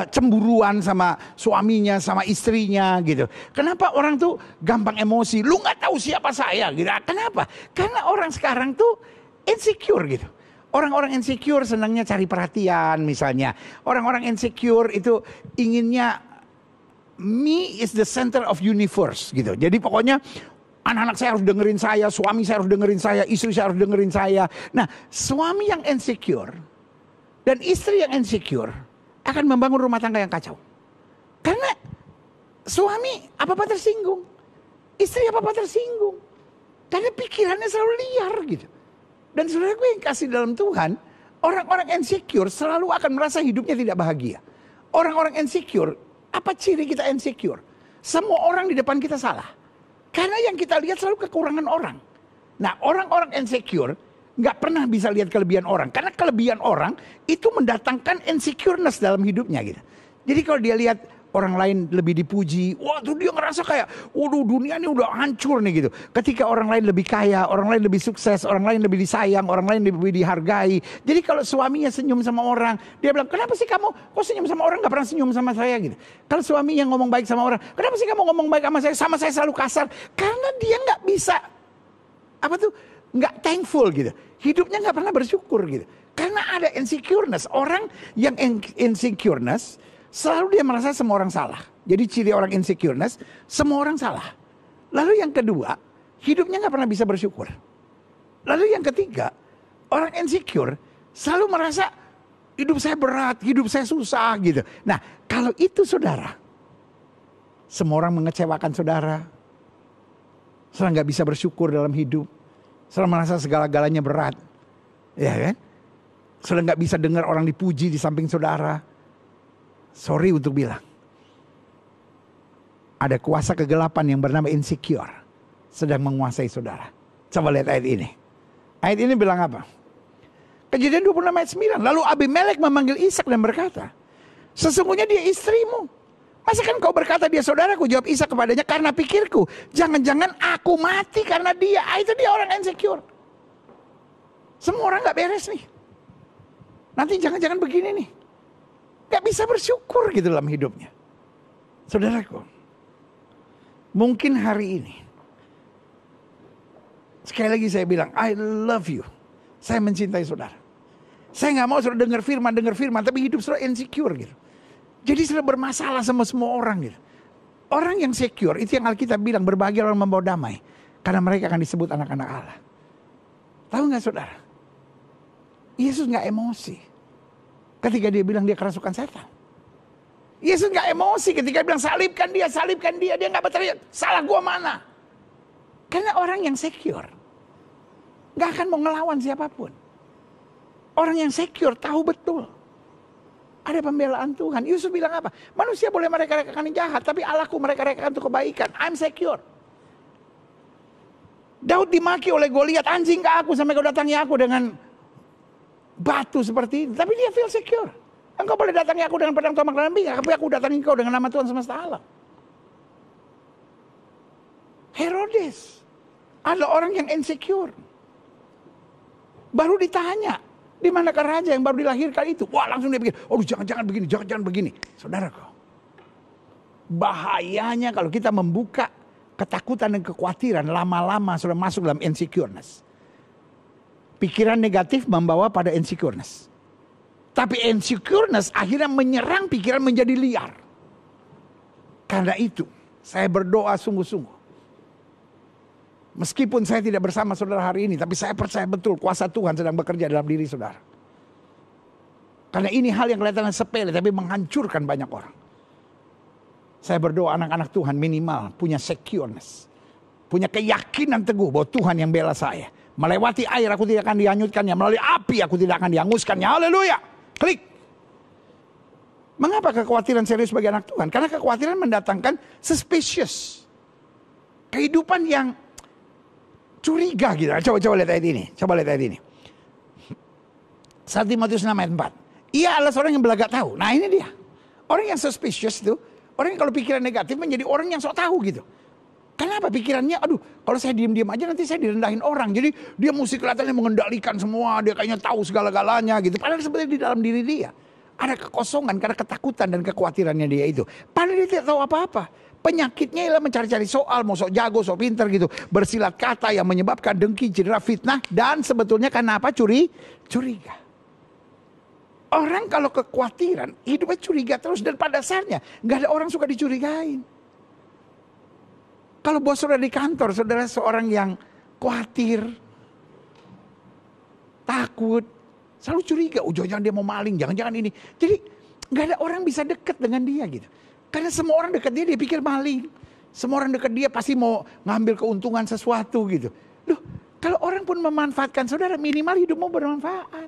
cemburuan sama suaminya, sama istrinya gitu? Kenapa orang tuh gampang emosi? Lu nggak tahu siapa saya gitu. Kenapa? Karena orang sekarang tuh insecure gitu. Orang-orang insecure senangnya cari perhatian misalnya. Orang-orang insecure itu inginnya me is the center of universe gitu. Jadi pokoknya anak-anak saya harus dengerin saya, suami saya harus dengerin saya, istri saya harus dengerin saya. Nah, suami yang insecure dan istri yang insecure akan membangun rumah tangga yang kacau. Karena suami apa-apa tersinggung, istri apa-apa tersinggung. Karena pikirannya selalu liar gitu. Dan saudara gue yang kasih dalam Tuhan, orang-orang insecure selalu akan merasa hidupnya tidak bahagia. Orang-orang insecure, apa ciri kita insecure? Semua orang di depan kita salah. Karena yang kita lihat selalu kekurangan orang. Nah, orang-orang insecure nggak pernah bisa lihat kelebihan orang. Karena kelebihan orang itu mendatangkan insecureness dalam hidupnya gitu. Jadi kalau dia lihat orang lain lebih dipuji, waduh dia ngerasa kayak, waduh dunia ini udah hancur nih gitu. Ketika orang lain lebih kaya, orang lain lebih sukses, orang lain lebih disayang, orang lain lebih dihargai. Jadi kalau suaminya senyum sama orang, dia bilang, kenapa sih kamu kok senyum sama orang, gak pernah senyum sama saya gitu. Kalau suaminya ngomong baik sama orang, kenapa sih kamu ngomong baik sama saya selalu kasar. Karena dia gak bisa, gak thankful gitu. Hidupnya gak pernah bersyukur gitu. Karena ada insecureness. Orang yang insecureness, selalu dia merasa semua orang salah. Jadi ciri orang insecureness, semua orang salah. Lalu yang kedua, hidupnya gak pernah bisa bersyukur. Lalu yang ketiga, orang insecure selalu merasa hidup saya berat, hidup saya susah gitu. Nah, kalau itu saudara, semua orang mengecewakan saudara, Saudara nggak bisa bersyukur dalam hidup. Saudara merasa segala-galanya berat. Ya kan? Saudara nggak bisa dengar orang dipuji di samping saudara. Sorry untuk bilang. Ada kuasa kegelapan yang bernama insecure sedang menguasai saudara. Coba lihat ayat ini. Ayat ini bilang apa? Kejadian 26 ayat 9. Lalu Abimelek memanggil Ishak dan berkata, sesungguhnya dia istrimu. Masa kan kau berkata dia saudaraku? Jawab Ishak kepadanya, karena pikirku, jangan-jangan aku mati karena dia. Itu dia orang insecure. Semua orang gak beres nih. Nanti jangan-jangan begini nih. Gak bisa bersyukur gitu dalam hidupnya. Saudaraku, mungkin hari ini, sekali lagi saya bilang, I love you. Saya mencintai saudara. Saya gak mau saudara dengar firman, tapi hidup saudara insecure gitu. Jadi sudah bermasalah sama semua orang gitu. Orang yang secure, itu yang Alkitab bilang, berbahagia orang membawa damai. Karena mereka akan disebut anak-anak Allah. Tahu gak saudara? Yesus gak emosi ketika dia bilang dia kerasukan setan. Yesus gak emosi ketika dia bilang salibkan dia. Dia gak berteriak, salah gua mana? Karena orang yang secure gak akan mau ngelawan siapapun. Orang yang secure tahu betul ada pembelaan Tuhan. Yesus bilang apa? Manusia boleh mereka-rekakan yang jahat, tapi Allahku mereka-rekakan untuk kebaikan. I'm secure. Daud dimaki oleh Goliat, anjing ke aku sampai kau datangi aku dengan batu seperti ini. Tapi dia feel secure. Engkau boleh datangi aku dengan pedang tombak dan bingkai, tapi aku datangi kau dengan nama Tuhan semesta alam. Herodes adalah orang yang insecure. Baru ditanya, di manakah raja yang baru dilahirkan itu? Wah, langsung dia pikir, oh jangan-jangan begini, jangan-jangan begini. Saudaraku, bahayanya kalau kita membuka ketakutan dan kekhawatiran, lama-lama sudah masuk dalam insecureness. Pikiran negatif membawa pada insecureness. Tapi insecureness akhirnya menyerang pikiran menjadi liar. Karena itu, saya berdoa sungguh-sungguh. Meskipun saya tidak bersama saudara hari ini, tapi saya percaya betul kuasa Tuhan sedang bekerja dalam diri saudara. Karena ini hal yang kelihatannya sepele, tapi menghancurkan banyak orang. Saya berdoa anak-anak Tuhan minimal punya secureness. Punya keyakinan teguh bahwa Tuhan yang bela saya. Melewati air aku tidak akan dihanyutkannya. Melalui api aku tidak akan dihanguskannya. Haleluya. Klik. Mengapa kekhawatiran serius bagi anak Tuhan? Karena kekhawatiran mendatangkan suspicious. Kehidupan yang curiga gitu. Coba lihat ayat ini. Coba lihat ayat ini. 1 Timotius 6 ayat 4. Ia adalah seorang yang belagak tahu. Nah ini dia. Orang yang suspicious itu, orang yang kalau pikiran negatif menjadi orang yang sok tahu gitu. Kenapa pikirannya, aduh kalau saya diem-diem aja nanti saya direndahin orang. Jadi dia mesti kelihatannya mengendalikan semua, dia kayaknya tahu segala-galanya gitu. Padahal sebenarnya di dalam diri dia ada kekosongan karena ketakutan dan kekhawatirannya dia itu. Padahal dia tidak tahu apa-apa. Penyakitnya ialah mencari-cari soal, mau sok jago, sok pinter gitu. Bersilat kata yang menyebabkan dengki, cedera, fitnah. Dan sebetulnya karena apa? Curiga. Orang kalau kekhawatiran, hidupnya curiga terus. Dan pada dasarnya, gak ada orang suka dicurigain. Kalau bos saudara di kantor, saudara seorang yang khawatir, takut, selalu curiga. Oh jangan-jangan dia mau maling, jangan-jangan ini. Jadi gak ada orang bisa dekat dengan dia gitu. Karena semua orang dekat dia pikir maling. Semua orang dekat dia pasti mau ngambil keuntungan sesuatu gitu. Loh, kalau orang pun memanfaatkan saudara, minimal hidupmu bermanfaat.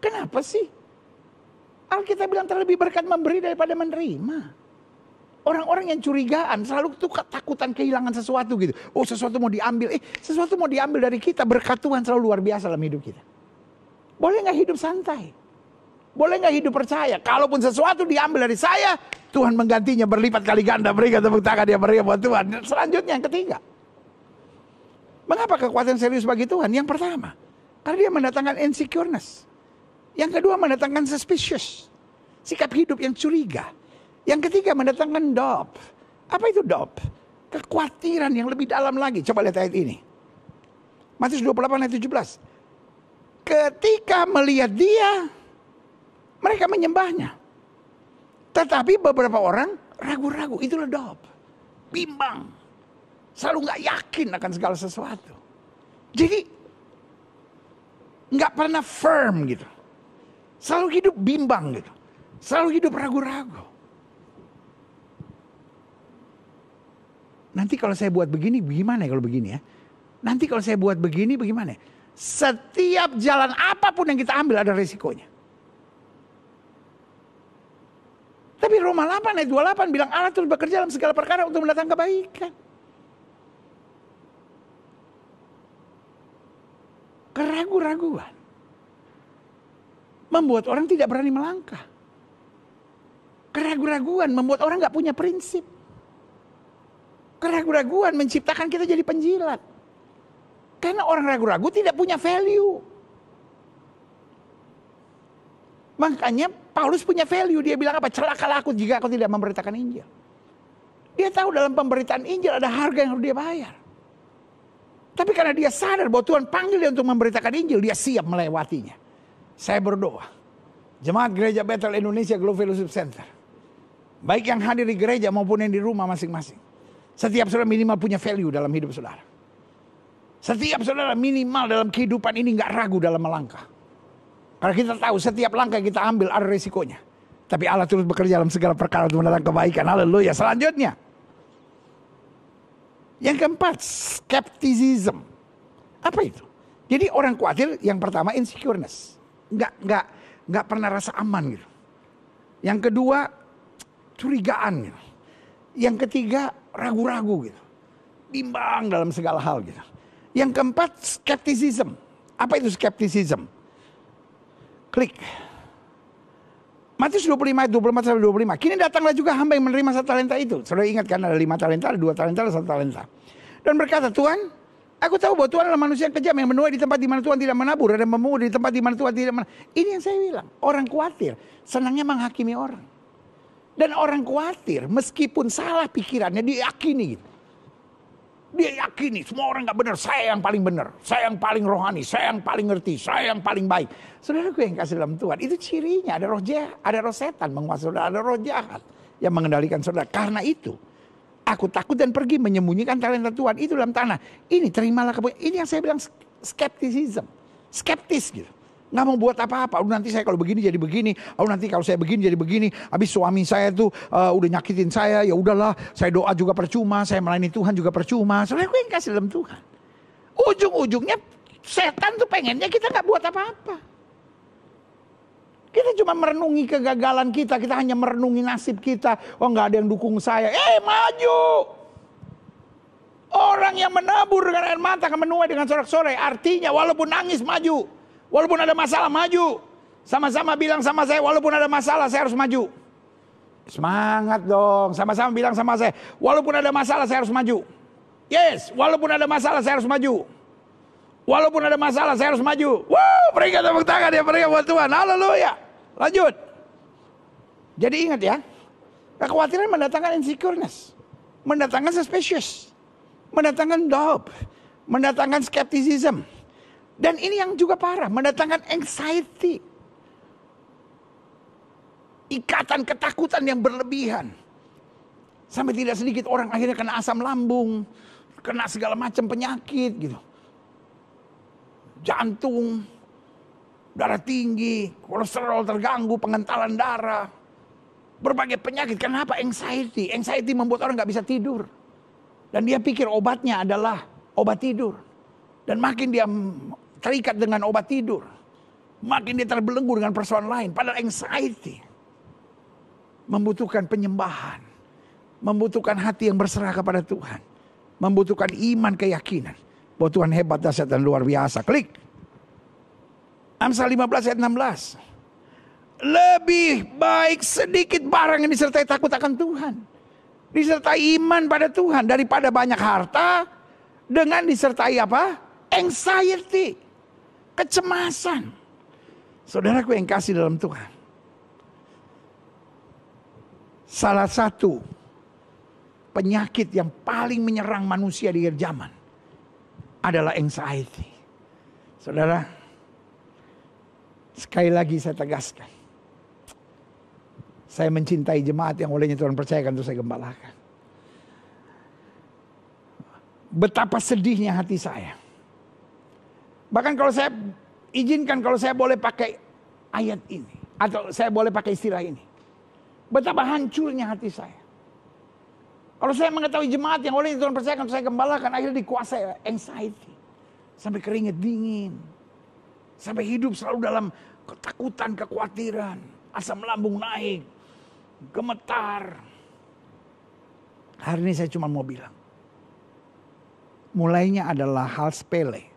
Kenapa sih? Alkitab bilang terlebih berkat memberi daripada menerima. Orang-orang yang curigaan selalu tuh ketakutan kehilangan sesuatu gitu. Oh sesuatu mau diambil. Sesuatu mau diambil dari kita. Berkat Tuhan selalu luar biasa dalam hidup kita. Boleh gak hidup santai? Boleh gak hidup percaya? Kalaupun sesuatu diambil dari saya, Tuhan menggantinya berlipat kali ganda. Berikan tepuk tangan dia berikan buat Tuhan. Selanjutnya yang ketiga. Mengapa kekuatan serius bagi Tuhan? Yang pertama, karena dia mendatangkan insecureness. Yang kedua mendatangkan suspicious. Sikap hidup yang curiga. Yang ketiga mendatangkan doubt. Apa itu doubt? Kekhawatiran yang lebih dalam lagi. Coba lihat ayat ini. Matius 28 ayat 17. Ketika melihat dia, mereka menyembahnya. Tetapi beberapa orang ragu-ragu. Itulah doubt. Bimbang. Selalu gak yakin akan segala sesuatu. Jadi gak pernah firm gitu. Selalu hidup bimbang gitu. Selalu hidup ragu-ragu. nanti kalau saya buat begini, bagaimana ya kalau begini ya? Nanti kalau saya buat begini, bagaimana? Setiap jalan apapun yang kita ambil ada resikonya. Tapi Roma 8 ayat 28 bilang Allah terus bekerja dalam segala perkara untuk mendatangkan kebaikan. Keraguan-raguan membuat orang tidak berani melangkah. Keraguan-raguan membuat orang gak punya prinsip. Keraguan-raguan menciptakan kita jadi penjilat. Karena orang ragu-ragu tidak punya value. Makanya Paulus punya value. Dia bilang apa? Celakalah aku jika aku tidak memberitakan Injil. Dia tahu dalam pemberitaan Injil ada harga yang harus dia bayar. Tapi karena dia sadar bahwa Tuhan panggil dia untuk memberitakan Injil, dia siap melewatinya. Saya berdoa, Jemaat Gereja Bethel Indonesia Global Fellowship Center, baik yang hadir di gereja maupun yang di rumah masing-masing, setiap saudara minimal punya value dalam hidup saudara. Setiap saudara minimal dalam kehidupan ini gak ragu dalam melangkah. Karena kita tahu setiap langkah yang kita ambil ada resikonya. Tapi Allah terus bekerja dalam segala perkara untuk mendatangkan kebaikan. Haleluya. Selanjutnya, yang keempat, skepticism. Apa itu? Jadi orang khawatir yang pertama insecureness. Nggak pernah rasa aman gitu. Yang kedua, curigaan gitu. Yang ketiga, ragu-ragu gitu. Bimbang dalam segala hal gitu. Yang keempat, skepticism. Apa itu skepticism? Klik. Matius 25 ayat 24-25. Kini datanglah juga hamba yang menerima 1 talenta itu. Saudara ingat kan ada 5 talenta, ada 2 talenta, ada 1 talenta. Dan berkata, Tuhan, aku tahu bahwa Tuhan adalah manusia yang kejam yang menuai di tempat di mana Tuhan tidak menabur. Dan memungut di tempat di mana Tuhan tidak menabur. Ini yang saya bilang. Orang khawatir, senangnya menghakimi orang. Dan orang khawatir, meskipun salah pikirannya, dia yakini gitu. Dia yakini semua orang gak benar, saya yang paling benar, saya yang paling rohani, saya yang paling ngerti, saya yang paling baik. Saudaraku yang kasih dalam Tuhan, itu cirinya ada roh jahat, ada roh setan menguasai saudara, ada roh jahat yang mengendalikan saudara. Karena itu, aku takut dan pergi menyembunyikan talenta Tuhan itu dalam tanah. Ini terimalah kebaikan. Ini yang saya bilang skepticism, skeptis gitu. Nggak mau buat apa-apa. Nanti saya kalau begini jadi begini. Nanti kalau saya begini jadi begini. Habis suami saya tuh udah nyakitin saya. Ya udahlah. Saya doa juga percuma. Saya melayani Tuhan juga percuma. Soalnya gue yang kasih dalam Tuhan. Ujung-ujungnya setan tuh pengennya kita nggak buat apa-apa. Kita cuma merenungi kegagalan kita. Kita hanya merenungi nasib kita. Oh nggak ada yang dukung saya. Maju. Orang yang menabur dengan air mata akan menuai dengan sorak-sorai. Artinya walaupun nangis maju. Walaupun ada masalah maju. Sama-sama bilang sama saya, walaupun ada masalah saya harus maju. Semangat dong. Sama-sama bilang sama saya, walaupun ada masalah saya harus maju. Yes, walaupun ada masalah saya harus maju. Walaupun ada masalah saya harus maju. Berikan tepuk tangan ya, berikan buat Tuhan. Haleluya. Lanjut. Jadi ingat ya, kekhawatiran mendatangkan insecureness, mendatangkan suspicious, mendatangkan doubt, mendatangkan skepticism. Dan ini yang juga parah, mendatangkan anxiety. Ikatan ketakutan yang berlebihan. Sampai tidak sedikit orang akhirnya kena asam lambung, kena segala macam penyakit gitu. Jantung, darah tinggi, kolesterol terganggu, pengentalan darah. Berbagai penyakit, kenapa? Anxiety. Anxiety membuat orang gak bisa tidur. Dan dia pikir obatnya adalah obat tidur. Dan makin dia terikat dengan obat tidur, makin dia terbelenggu dengan persoalan lain. Padahal anxiety membutuhkan penyembahan, membutuhkan hati yang berserah kepada Tuhan, membutuhkan iman, keyakinan bahwa Tuhan hebat, dahsyat dan luar biasa. Klik Amsal 15 ayat 16. Lebih baik sedikit barang yang disertai takut akan Tuhan, disertai iman pada Tuhan, daripada banyak harta dengan disertai apa? Anxiety, kecemasan. Saudaraku yang kasih dalam Tuhan, salah satu penyakit yang paling menyerang manusia di akhir zaman adalah anxiety. Saudara, sekali lagi saya tegaskan, saya mencintai jemaat yang olehnya Tuhan percayakan untuk saya gembalakan. Betapa sedihnya hati saya. Bahkan kalau saya izinkan, kalau saya boleh pakai ayat ini, atau saya boleh pakai istilah ini, betapa hancurnya hati saya Kalau saya mengetahui jemaat yang oleh Tuhan percayakan saya gembalakan, akhirnya dikuasai anxiety. Sampai keringat dingin. Sampai hidup selalu dalam ketakutan, kekhawatiran. Asam lambung naik. Gemetar. Hari ini saya cuma mau bilang. Mulainya adalah hal sepele.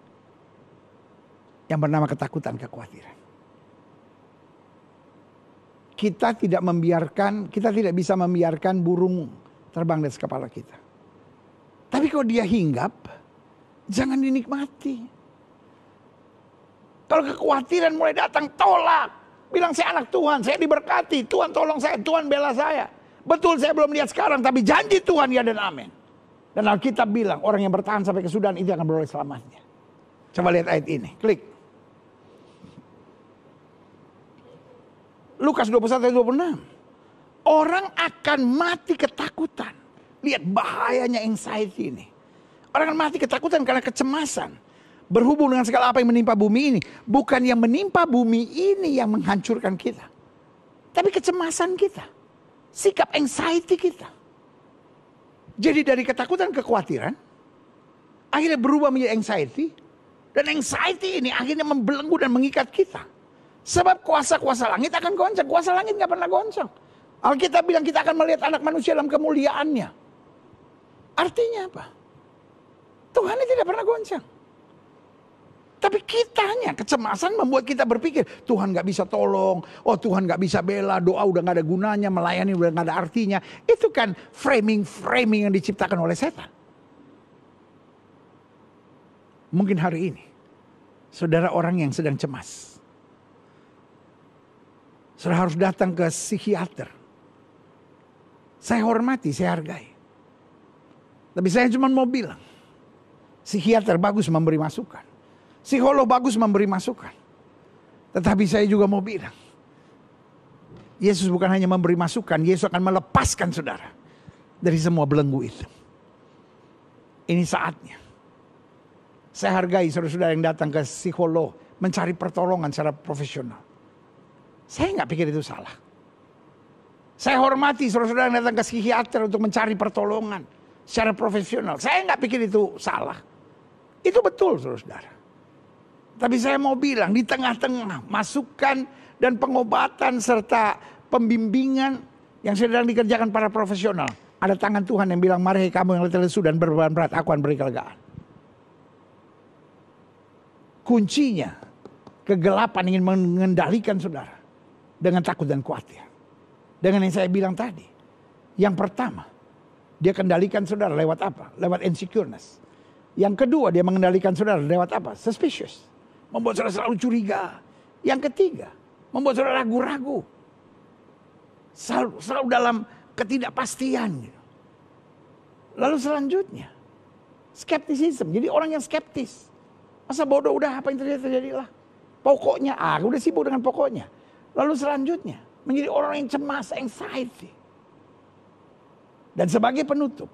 Yang bernama ketakutan, kekhawatiran. Kita tidak bisa membiarkan burung terbang dari kepala kita. Tapi kalau dia hinggap, jangan dinikmati. Kalau kekhawatiran mulai datang, tolak. Bilang saya anak Tuhan, saya diberkati. Tuhan tolong saya, Tuhan bela saya. Betul saya belum lihat sekarang, tapi janji Tuhan ya dan amin. Dan Alkitab bilang, orang yang bertahan sampai kesudahan itu akan beroleh selamatnya. Coba lihat ayat ini, klik. Lukas 21 ayat 26. Orang akan mati ketakutan. Lihat bahayanya anxiety ini. Orang akan mati ketakutan karena kecemasan. Berhubung dengan segala apa yang menimpa bumi ini. Bukan yang menimpa bumi ini yang menghancurkan kita. Tapi kecemasan kita. Sikap anxiety kita. Jadi dari ketakutan kekhawatiran. Akhirnya berubah menjadi anxiety. Dan anxiety ini akhirnya membelenggu dan mengikat kita. Sebab kuasa-kuasa langit akan goncang. Kuasa langit gak pernah goncang. Alkitab bilang kita akan melihat anak manusia dalam kemuliaannya. Artinya apa? Tuhan ini tidak pernah goncang. Tapi kitanya kecemasan membuat kita berpikir Tuhan gak bisa tolong. Oh Tuhan gak bisa bela. Doa udah gak ada gunanya. Melayani udah gak ada artinya. Itu kan framing yang diciptakan oleh setan. Mungkin hari ini saudara orang yang sedang cemas. Saudara harus datang ke psikiater. Saya hormati, saya hargai. Tapi saya cuma mau bilang. Psikiater bagus memberi masukan. Psikolog bagus memberi masukan. Tetapi saya juga mau bilang. Yesus bukan hanya memberi masukan. Yesus akan melepaskan saudara. Dari semua belenggu itu. Ini saatnya. Saya hargai saudara-saudara yang datang ke psikolog. Mencari pertolongan secara profesional. Saya gak pikir itu salah. Saya hormati saudara-saudara yang datang ke psikiater untuk mencari pertolongan secara profesional. Saya nggak pikir itu salah. Itu betul saudara-saudara. Tapi saya mau bilang di tengah-tengah masukan dan pengobatan serta pembimbingan yang sedang dikerjakan para profesional. Ada tangan Tuhan yang bilang, mari kamu yang letih lesu dan berbeban berat, aku akan beri kelegaan. Kuncinya, kegelapan ingin mengendalikan saudara dengan takut dan khawatir. Dengan yang saya bilang tadi. Yang pertama, dia kendalikan saudara lewat apa? Lewat insecureness. Yang kedua, dia mengendalikan saudara lewat apa? Suspicious. Membuat saudara selalu curiga. Yang ketiga, membuat saudara ragu-ragu. Selalu dalam ketidakpastian. Lalu selanjutnya, skepticism. Jadi orang yang skeptis. Masa bodoh udah apa yang terjadi-terjadilah. Pokoknya, udah sibuk dengan pokoknya. Lalu selanjutnya, menjadi orang yang cemas, anxiety. Dan sebagai penutup,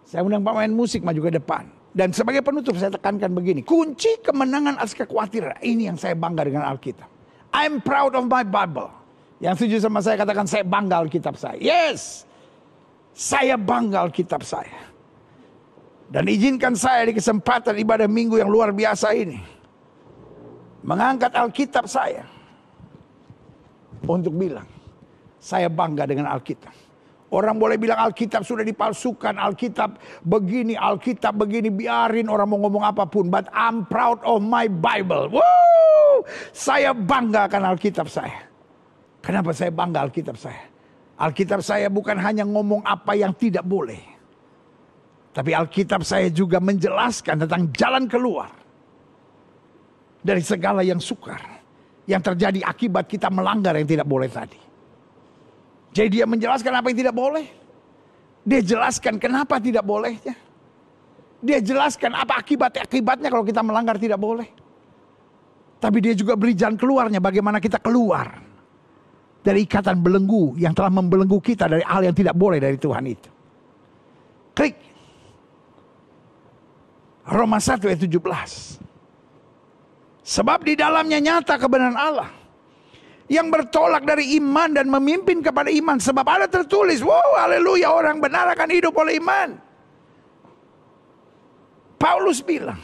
saya undang pemain musik maju ke depan. Dan sebagai penutup saya tekankan begini. Kunci kemenangan atas kekhawatiran. Ini yang saya bangga dengan Alkitab. I'm proud of my Bible. Yang setuju sama saya katakan saya bangga Alkitab saya. Yes. Saya bangga Alkitab saya. Dan izinkan saya di kesempatan ibadah minggu yang luar biasa ini. Mengangkat Alkitab saya. Untuk bilang, saya bangga dengan Alkitab. Orang boleh bilang Alkitab sudah dipalsukan, Alkitab begini, biarin orang mau ngomong apapun. But I'm proud of my Bible. Woo! Saya bangga akan Alkitab saya. Kenapa saya bangga Alkitab saya? Alkitab saya bukan hanya ngomong apa yang tidak boleh. Tapi Alkitab saya juga menjelaskan tentang jalan keluar. Dari segala yang sukar. Yang terjadi akibat kita melanggar yang tidak boleh tadi. Jadi dia menjelaskan apa yang tidak boleh. Dia jelaskan kenapa tidak bolehnya. Dia jelaskan apa akibatnya kalau kita melanggar tidak boleh. Tapi dia juga beri jalan keluarnya bagaimana kita keluar. Dari ikatan belenggu yang telah membelenggu kita dari hal yang tidak boleh dari Tuhan itu. Klik. Roma 1 ayat 17. Sebab di dalamnya nyata kebenaran Allah. yang bertolak dari iman dan memimpin kepada iman. Sebab ada tertulis, wow, haleluya, orang benar akan hidup oleh iman. Paulus bilang,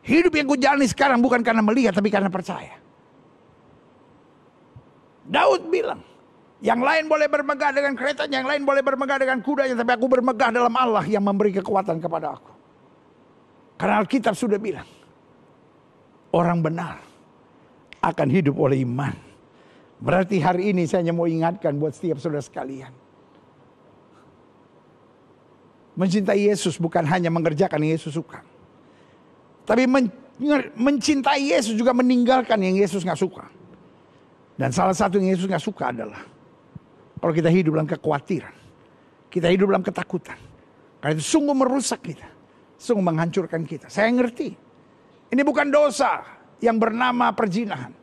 hidup yang kujalani sekarang bukan karena melihat, tapi karena percaya. Daud bilang, yang lain boleh bermegah dengan kereta, yang lain boleh bermegah dengan kudanya, tapi aku bermegah dalam Allah yang memberi kekuatan kepada aku. Karena Alkitab sudah bilang, orang benar akan hidup oleh iman. Berarti hari ini saya hanya mau ingatkan buat setiap saudara sekalian. Mencintai Yesus bukan hanya mengerjakan yang Yesus suka. Tapi mencintai Yesus juga meninggalkan yang Yesus gak suka. Dan salah satu yang Yesus gak suka adalah kalau kita hidup dalam kekhawatiran, kita hidup dalam ketakutan. Karena itu sungguh merusak kita, sungguh menghancurkan kita. Saya ngerti, ini bukan dosa yang bernama perzinahan.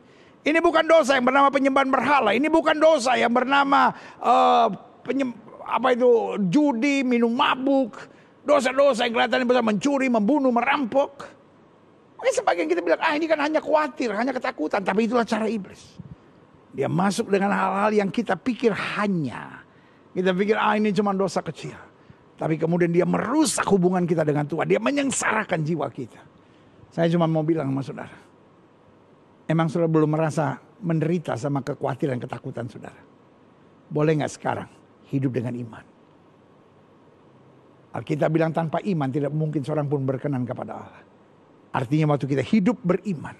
Ini bukan dosa yang bernama penyembahan berhala. Ini bukan dosa yang bernama judi, minum mabuk. Dosa-dosa yang kelihatannya bisa mencuri, membunuh, merampok. Ini sebagian kita bilang, ini kan hanya khawatir, hanya ketakutan. Tapi itulah cara iblis. Dia masuk dengan hal-hal yang kita pikir hanya. Kita pikir ini cuma dosa kecil. Tapi kemudian dia merusak hubungan kita dengan Tuhan. Dia menyengsarakan jiwa kita. Saya cuma mau bilang sama saudara. Emang saudara belum merasa menderita sama kekhawatiran, ketakutan saudara? Boleh gak sekarang hidup dengan iman? Alkitab bilang tanpa iman tidak mungkin seorang pun berkenan kepada Allah. Artinya waktu kita hidup beriman,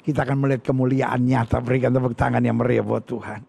kita akan melihat kemuliaan nyata. Berikan tepuk tangan yang meriah buat Tuhan.